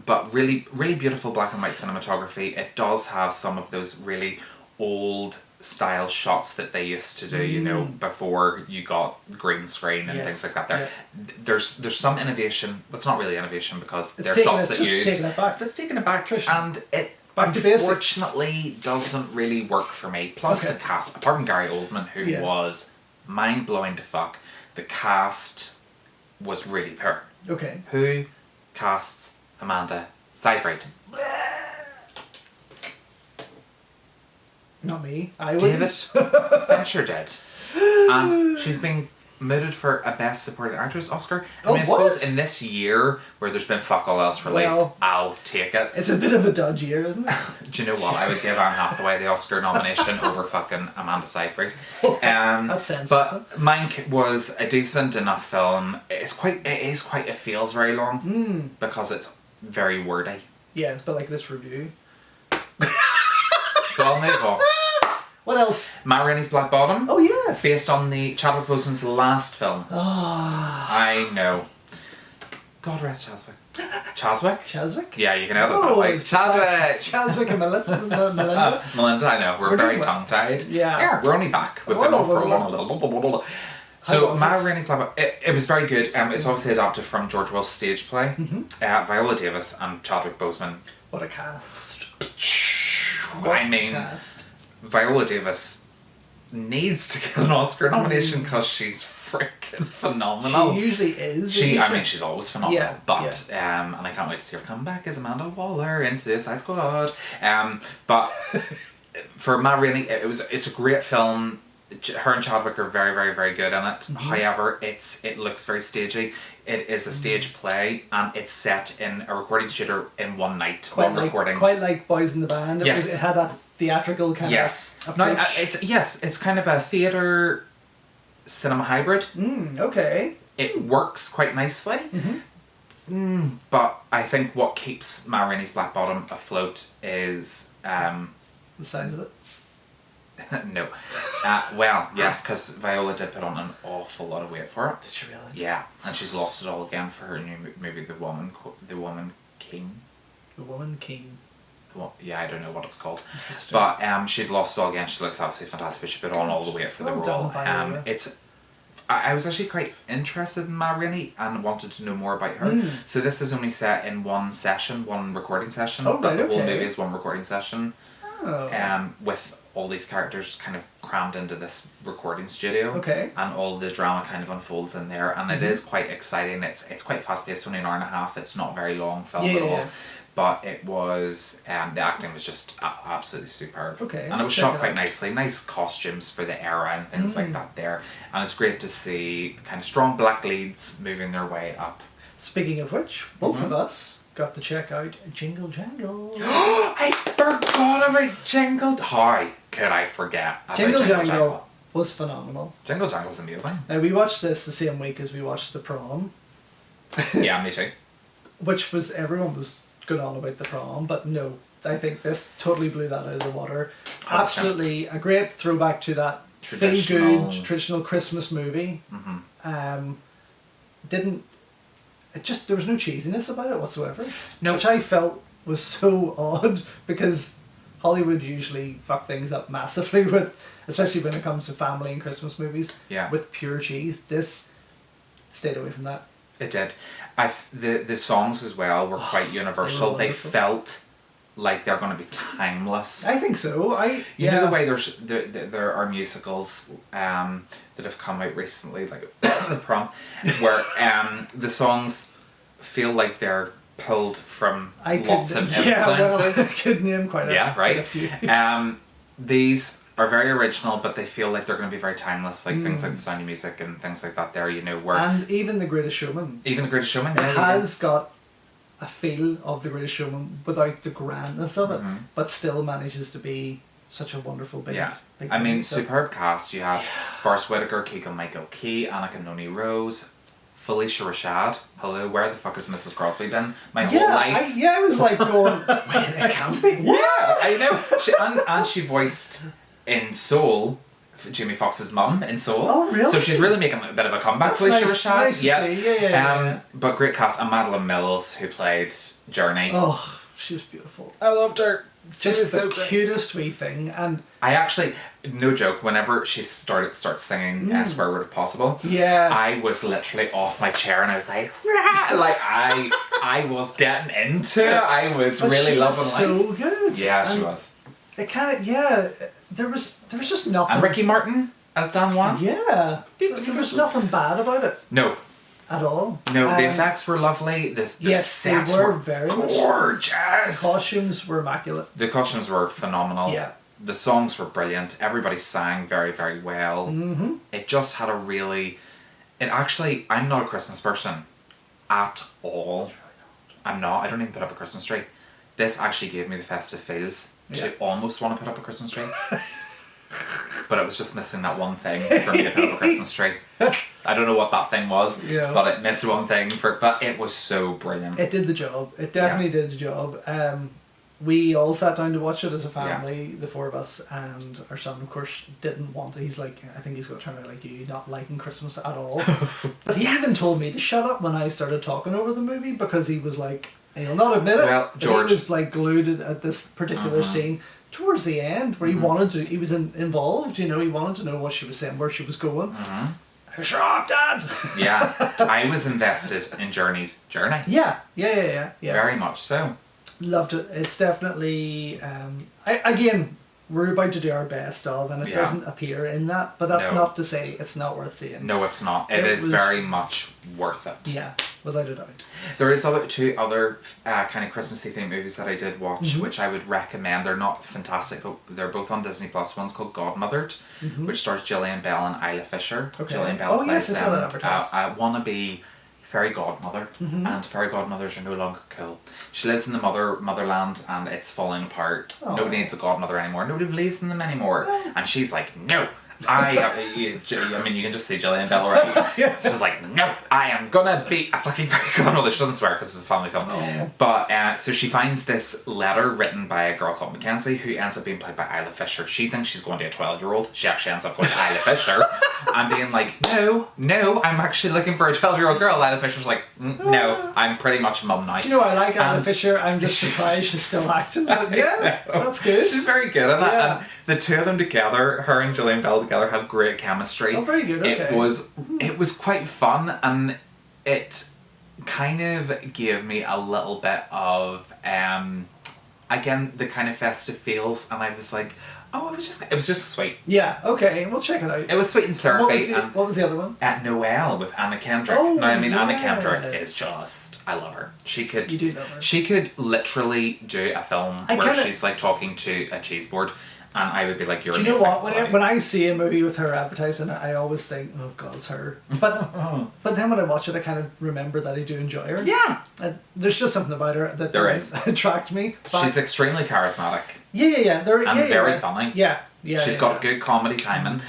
But really, really beautiful black and white cinematography. It does have some of those really old style shots that they used to do, you know, before you got green screen and things like that. There, there's some innovation. Well, it's not really innovation because they're shots that use. Taking it back. But it's taking it back, and it back to basics. Unfortunately doesn't really work for me. Plus the cast, apart from Gary Oldman, who was mind blowing to fuck, the cast was really poor. Okay. Who casts Amanda Seyfried? Not me. I wouldn't. David Fincher did. And she's been mooted for a Best Supporting Actress Oscar. I suppose in this year where there's been fuck all else released, I'll take it. It's a bit of a dodgy year, isn't it? Do you know what? I would give Anne Hathaway the Oscar nomination over fucking Amanda Seyfried. That's sensible. But Mank was a decent enough film. It feels very long because it's very wordy. Yeah, it's a bit like this review. So I'll move on. What else? Ma Rainey's Black Bottom. Oh yes. Based on the Chadwick Boseman's last film. I know. God rest Chaswick. Chaswick? Yeah, you can edit that way. Chadwick! Chaswick and Melinda. Melinda, I know. We're very tongue-tied. Yeah. We're only back. We've been off for a little. So, Ma Rainey's Black Bottom, it was very good. It's obviously adapted from George Will's stage play. Viola Davis and Chadwick Boseman. What a cast. I mean, Viola Davis needs to get an Oscar nomination because she's freaking phenomenal. She usually is. I mean, she's always phenomenal. Yeah, but and I can't wait to see her come back as Amanda Waller in Suicide Squad. But for Ma Rainey, it's a great film. Her and Chadwick are very, very, very good in it. However, it looks very stagey. It is a stage play, and it's set in a recording studio in one night. Recording. Quite like Boys in the Band. Yes. It had that theatrical kind of approach. It's kind of a theatre cinema hybrid. Okay. It works quite nicely. But I think what keeps Ma Rainey's Black Bottom afloat is the size of it. no. Well, yes, because Viola did put on an awful lot of weight for it. Did she really? Yeah, and she's lost it all again for her new movie, The Woman King. The Woman King. Well, yeah, I don't know what it's called, but she's lost it all again. She looks absolutely fantastic. But she put on all the weight for the role. I was actually quite interested in Ma Rainey and wanted to know more about her. So this is only set in one recording session. Oh, right, the whole movie is one recording session. with all these characters kind of crammed into this recording studio. Okay. And all the drama kind of unfolds in there, and it is quite exciting. It's quite fast paced, only an hour and a half. It's not a very long film at all. But it was, the acting was just absolutely superb. Okay. And it was shot quite nicely. Nice costumes for the era and things like that there. And it's great to see kind of strong black leads moving their way up. Speaking of which, both of us got to check out Jingle Jangle. I forgot about Jingle. How could I forget about Jingle Jangle was phenomenal. Jingle Jangle was amazing. Now, we watched this the same week as we watched The Prom. Yeah, me too. Which was, everyone was going on about The Prom, but no, I think this totally blew that out of the water. 100%. Absolutely a great throwback to that feel-good traditional Christmas movie. There was no cheesiness about it whatsoever. No. Which I felt was so odd, because Hollywood usually fuck things up massively with, especially when it comes to family and Christmas movies, with pure cheese. This stayed away from that. It did. The songs as well were quite universal. They felt like they're going to be timeless. I think so. You know the way there are musicals that have come out recently, like The Prom, where the songs feel like they're pulled from lots of influences. Well, I could name quite a few. These are very original, but they feel like they're going to be very timeless, like things like The Sound of Music and things like that there, where... And even The Greatest Showman. Even The Greatest Showman, It has got a feel of The Greatest Showman without the grandness of it, but still manages to be such a wonderful big I mean, movie, superb cast. You have Forrest Whitaker, Keegan-Michael Key, Annika Noni Rose, Felicia Rashad. Hello, where the fuck has Mrs. Crosby been? My whole life. I was like going, it can't be. Yeah, I know. And she voiced in Soul Jamie Foxx's mum in Soul. Oh, really? So she's really making a bit of a comeback. Felicia Rashad. Nice to see. Yeah. But great cast. And Madeline Mills, who played Journey. Oh, she was beautiful. I loved her. Just the cutest wee thing. And I actually, no joke, whenever she starts singing Square Root of Possible, I was literally off my chair and I was like, rah! Like I was getting into it. I was really loving life. So good. Yeah, she was. It kind of there was just nothing. And Ricky Martin as Don Juan. Yeah, there was nothing bad about it. No. At all. No, the effects were lovely. The sets they were very gorgeous. Costumes were immaculate. The costumes were phenomenal. Yeah. The songs were brilliant. Everybody sang very, very well. Mm-hmm. It just had a really... I'm not a Christmas person at all. I'm not. I don't even put up a Christmas tree. This actually gave me the festive feels to almost want to put up a Christmas tree. But it was just missing that one thing for me to put up a Christmas tree. I don't know what that thing was, but it missed one thing. But it was so brilliant. It did the job. It definitely did the job. We all sat down to watch it as a family, the four of us, and our son, of course, didn't want to. He's like, I think he's going to turn out like you, not liking Christmas at all. But he even told me to shut up when I started talking over the movie, because he was like, and he'll not admit it, but George, he was like glued at this particular scene towards the end, where he was involved, he wanted to know what she was saying, where she was going. Shut up, Dad! Yeah, I was invested in Journey's journey. Yeah. Very much so. Loved it. It's definitely, again, we're about to do our best of, and it doesn't appear in that, but that's not to say it's not worth seeing. No, it's not. It is very much worth it. Yeah, without a doubt. There is two other kind of Christmassy themed movies that I did watch, which I would recommend. They're not fantastic, but they're both on Disney Plus. One's called Godmothered, which stars Gillian Bell and Isla Fisher. Okay. Gillian Bell plays I saw that advertised. a wannabe fairy godmother, and fairy godmothers are no longer cool. She lives in the motherland, and it's falling apart. Oh. Nobody needs a godmother anymore. Nobody believes in them anymore. And she's like, no. I mean, you can just see Gillian Bell already. She's like, no, I am gonna be a fucking fairy godmother. She doesn't swear because it's a family film. Oh. But so she finds this letter written by a girl called Mackenzie, who ends up being played by Isla Fisher. She thinks she's going to a 12-year-old. She actually ends up with Isla Fisher and being like, no, I'm actually looking for a 12-year-old girl. Isla Fisher's like, no, I'm pretty much a mum now. Do you know, I like Isla Fisher. I'm just surprised she's still acting. But that's good. She's very good in it. And the two of them together, her and Gillian Bell together, have great chemistry. Oh, very good. Okay. It was quite fun, and it kind of gave me a little bit of again, the kind of festive feels, and I was like, oh, it was just sweet. Yeah, okay, we'll check it out. It was sweet and syrupy. What was the other one? At Noelle with Anna Kendrick. Oh, now, I mean, Anna yes. Kendrick is just, I love her. She could, You do love her. She could literally do a film where she's like talking to a cheese board, and I would be like, you're Do you know what? When I see a movie with her advertising it, I always think, oh God, it's her. But then when I watch it, I kind of remember that I do enjoy her. Yeah. There's just something about her that doesn't attract me. But She's extremely charismatic. Yeah. And very funny. Yeah. She's got good comedy timing.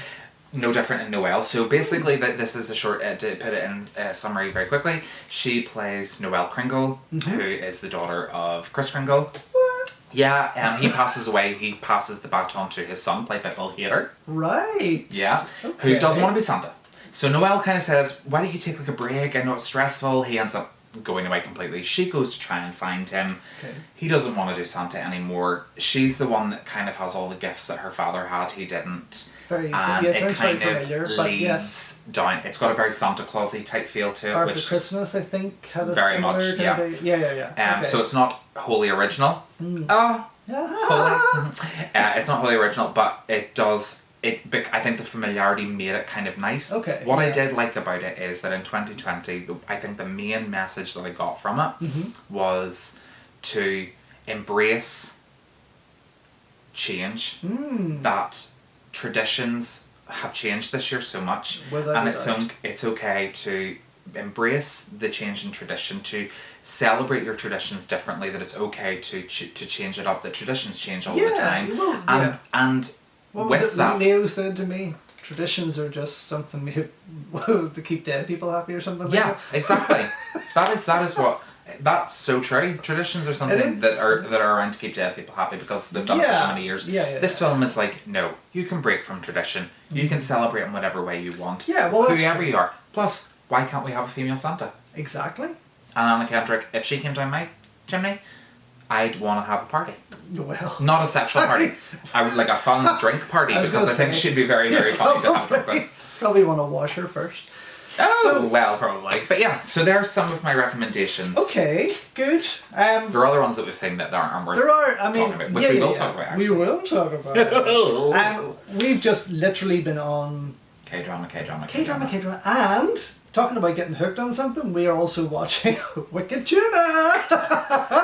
No different in Noelle. So basically, this is a short, to put it in summary very quickly, she plays Noelle Kringle, who is the daughter of Chris Kringle. What? Yeah, he passes away. He passes the baton to his son, played by Bill Hader. Right. Yeah. Okay. Who doesn't want to be Santa. So Noelle kind of says, why don't you take like a break? I know it's stressful. He ends up going away completely. She goes to try and find him. Okay. He doesn't want to do Santa anymore. She's the one that kind of has all the gifts that her father had. He didn't. Very easy. And Yes, it sounds kind very of familiar, but leads yes. down. It's got a very Santa Claus-y type feel to it. After which Christmas, I think, had a very similar much, kind of yeah. Okay. So it's not wholly original. Oh, it's not wholly original, but it does. I think the familiarity made it kind of nice. Okay. What I did like about it is that in 2020, I think the main message that I got from it was to embrace change. That traditions have changed this year so much, and it's okay to embrace the change in tradition, to celebrate your traditions differently, that it's okay to change it up, that traditions change all the time. Well, and what with was it that, Leo said to me? Traditions are just something to keep dead people happy or something like that. Yeah, exactly. that is what. That's so true. Traditions are something that are around to keep dead people happy because they've done it for so many years. This film is like, no, you can break from tradition. You can celebrate in whatever way you want. Yeah, well, that's whoever true. you are. Plus, why can't we have a female Santa? Exactly. And Anna Kendrick, if she came down my chimney, I'd want to have a party. Well, Not a sexual party. I would like a fun drink party because I think she'd be very, very funny to have a drink with. Probably want to wash her first. Oh, well, probably. But yeah, so there are some of my recommendations. Okay, good. There are other ones that we've seen that aren't worth There are, I mean, talking about, which we will talk about, actually. We will talk about it. We've just literally been on K-drama, and talking about getting hooked on something, we are also watching Wicked Tuna.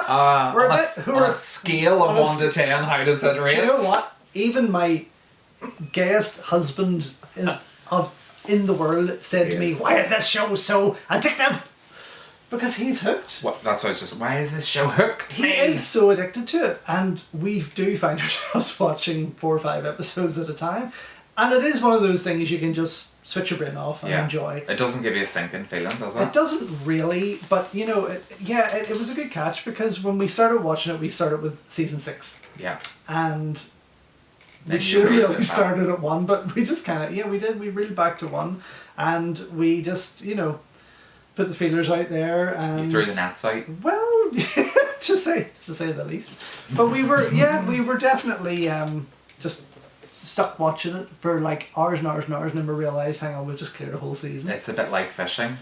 On a scale of 1 to 10, how does it rate? Do you know what? Even my gayest husband in the world said to me, why is this show so addictive? Because he's hooked. What? That's why it's just, why is this show hooked? He is so addicted to it, and we do find ourselves watching 4 or 5 episodes at a time, and it is one of those things you can just switch your brain off and enjoy. It doesn't give you a sinking feeling, does it? It doesn't really, but you know, it was a good catch because when we started watching it, we started with season 6. Yeah. And we Then should have you really reeled it started at 1, but we just kind of, we did. We reeled back to 1, and we just, put the feelers out there, and You threw the nets out. well, to say the least. But we were definitely just stuck watching it for like hours and hours and hours, and then we realised, hang on, we've just cleared a whole season. It's a bit like fishing.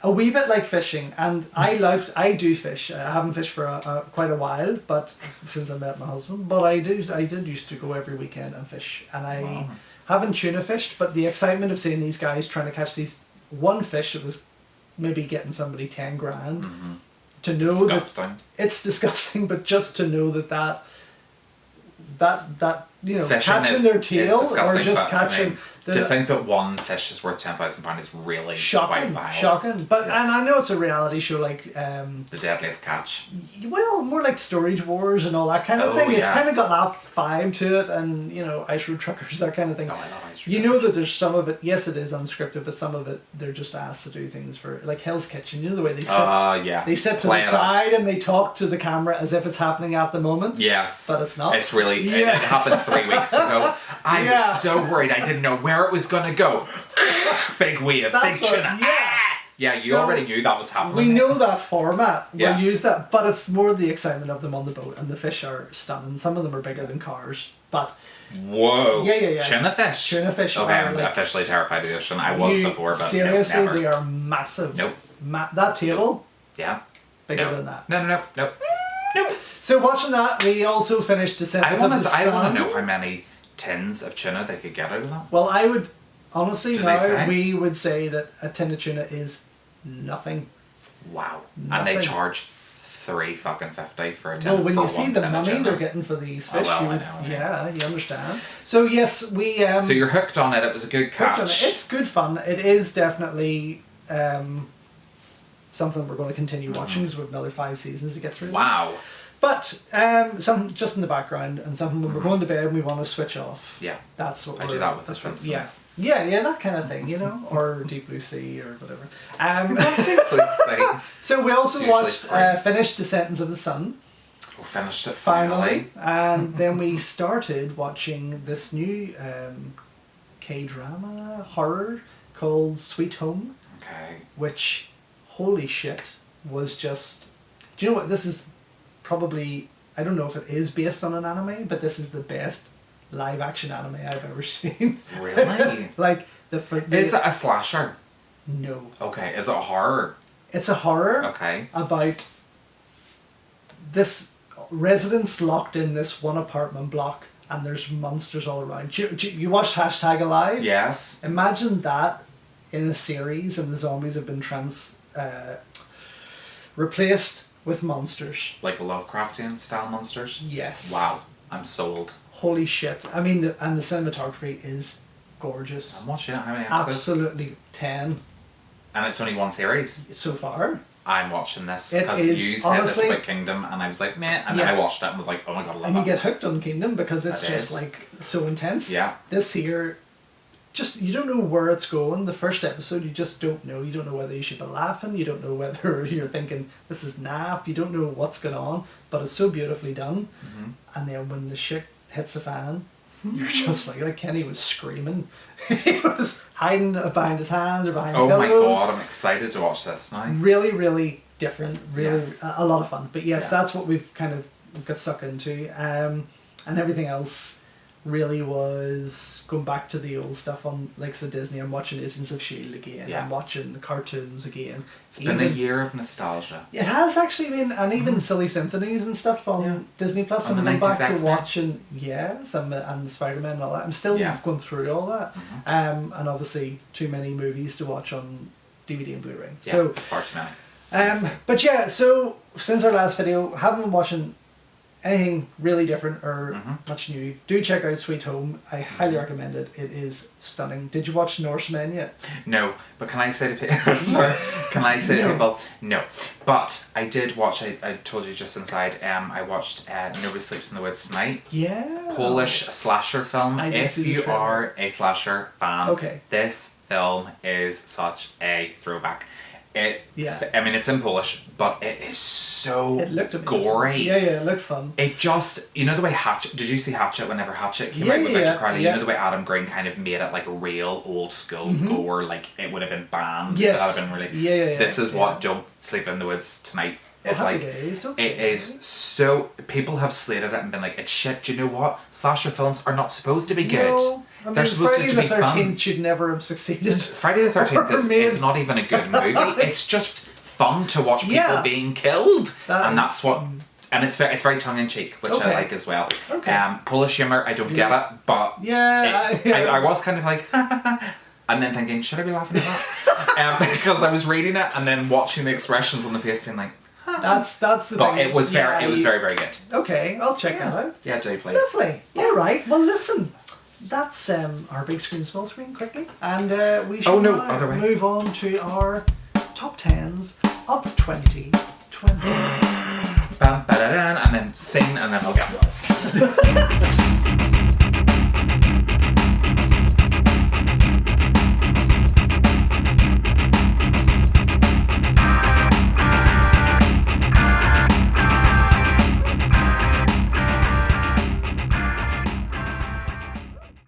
A wee bit like fishing, and I do fish. I haven't fished for quite a while, but since I met my husband. But I did used to go every weekend and fish, and I haven't tuna fished. But the excitement of seeing these guys trying to catch these one fish that was maybe getting somebody 10 grand to It's know disgusting. that it's disgusting, but just to know that Fishing catching is, their tail is disgusting, or just but, catching. to think that one fish is worth £10,000 is really quite Shocking, vile. shocking. But and I know it's a reality show like The Deadliest Catch. well, more like Storage Wars and all that kind of Oh, thing. It's yeah. kind of got that vibe to it, and Ice Road Truckers, that kind of thing. Oh, I love Ice Road You know that there's some of it. Yes, it is unscripted, but some of it they're just asked to do things for, like Hell's Kitchen. You know the way they sit. Yeah. They sit to Play the it up. side and they talk to the camera as if it's happening at the moment. Yes. But it's not. It's really... Yeah. It happened 3 weeks ago. I Yeah. was so worried. I didn't know where it was going to go. Big wave. That's Big what- tuna. yeah. Yeah, you So, already knew that was happening. We know that format. Yeah. We'll use that. But it's more the excitement of them on the boat, and the fish are stunning. Some of them are bigger than cars. But Whoa. Yeah. Tuna fish? Tuna fish Okay, are I'm like... officially terrified of the ocean. I was before, but seriously, no, never. they are massive. Nope. That table, Yeah. bigger No. than that. No. Nope. So watching that, we also finished Descendants of the Sun. I want to know how many tins of tuna they could get out of that. Well, I would honestly Do they now say? we would say that a tin of tuna is nothing. Wow. And Nothing. they charge $3.50 for a tin. Well, when for you see one the tin of money tuna. they're getting for these fish, well, you I would, know, yeah, you understand. So yes, we So you're hooked on it. It was a good hooked on catch. it. It's good fun. It is definitely something we're going to continue watching because we have another 5 seasons to get through. Wow. But something just in the background and something when we're going to bed and we want to switch off. Yeah. That's what I do that with The Simpsons. Yeah, that kind of thing, you know, or Deep Blue Sea or whatever. Please, So we also It's usually watched spring. finished Descendants of the Sun. We finished it Finally, and then we started watching this new K-drama horror called Sweet Home, Okay. which, holy shit, was just... Do you know what? This is probably... I don't know if it is based on an anime, but this is the best live-action anime I've ever seen. Really? Like, Is it a slasher? No. Okay. Is it a horror? It's a horror Okay. about this residents locked in this one apartment block and there's monsters all around. You watched #Alive? Yes. Imagine that in a series and the zombies have been replaced with monsters. Like Lovecraftian style monsters? Yes. Wow. I'm sold. Holy shit. I mean, and the cinematography is gorgeous. I'm watching it. How many episodes? Absolutely 10 And it's only one series. so far. I'm watching this It because is, you said honestly- this about Kingdom and I was like, meh. And then Yeah. I watched it and was like, oh my god, I love And you it. get hooked on Kingdom because it's It just is. like so intense. Yeah. This here, just you don't know where it's going. The first episode, you just don't know. You don't know whether you should be laughing. You don't know whether you're thinking this is naff. You don't know what's going on. But it's so beautifully done. Mm-hmm. And then when the shit hits the fan, you're just like Kenny was screaming. He was hiding behind his hands or behind Oh my pillows. god, I'm excited to watch this now. Really, really different. Really, a lot of fun. But yes, Yeah. that's what we've kind of got stuck into. And everything else really was going back to the old stuff on like so Disney. I'm watching Agents of S.H.I.E.L.D. again. Yeah. I'm watching the cartoons again. It's been a year of nostalgia. It has actually been, and even Silly Symphonies and stuff on Yeah. Disney Plus. On I'm the going back 90s to X-Men. watching, and the Spider-Man and all that. I'm still Yeah. going through all that. Mm-hmm. And obviously too many movies to watch on DVD and Blu-ray. Yeah, So, far too many. but yeah, so since our last video, haven't been watching anything really different or much new. Do check out Sweet Home. I highly recommend it. It is stunning. Did you watch Norsemen yet? No, but can I say to people, sorry, can I say to people, no. But I did watch, I told you just inside, I watched Nobody Sleeps in the Woods Tonight. Yeah. Polish slasher film. I did If see the you trailer. are a slasher fan, Okay. this film is such a throwback. Yeah. I mean, it's in Polish, but it is so It looked amazing. gory. Yeah, it looked fun. It just, you know the way Hatchet, did you see Hatchet whenever Hatchet came Yeah, out with yeah, Victor Crowley? yeah. You know the way Adam Green kind of made it like a real old school gore, like it would have been banned Yes. if it had been released. Yeah, This is yeah. what Don't Sleep in the Woods Tonight is Happy like. Days, okay. It is so, people have slated it and been like, it's shit. Do you know what? Slasher films are not supposed to be good. No, I mean, They're supposed Friday to the be 13th fun. should never have succeeded. Friday the 13th Or made- is not even a good movie. It's just fun to watch people Yeah. being killed. That And is- that's what... And it's very tongue-in-cheek, which Okay. I like as well. Okay. Polish humour, I don't get it, but Yeah, I was kind of like... and then thinking, should I be laughing at that? Because I was reading it and then watching the expressions on the face being like... that's the But thing. it was Yeah, very, very good. Okay, I'll check that out. Yeah, do please. Lovely. All right. Well, listen. That's our big screen, small screen, quickly, and we should now other way. move on to our top 10s of 2020. Bam, ba-da-dan, and then sing, and then I'll get lost.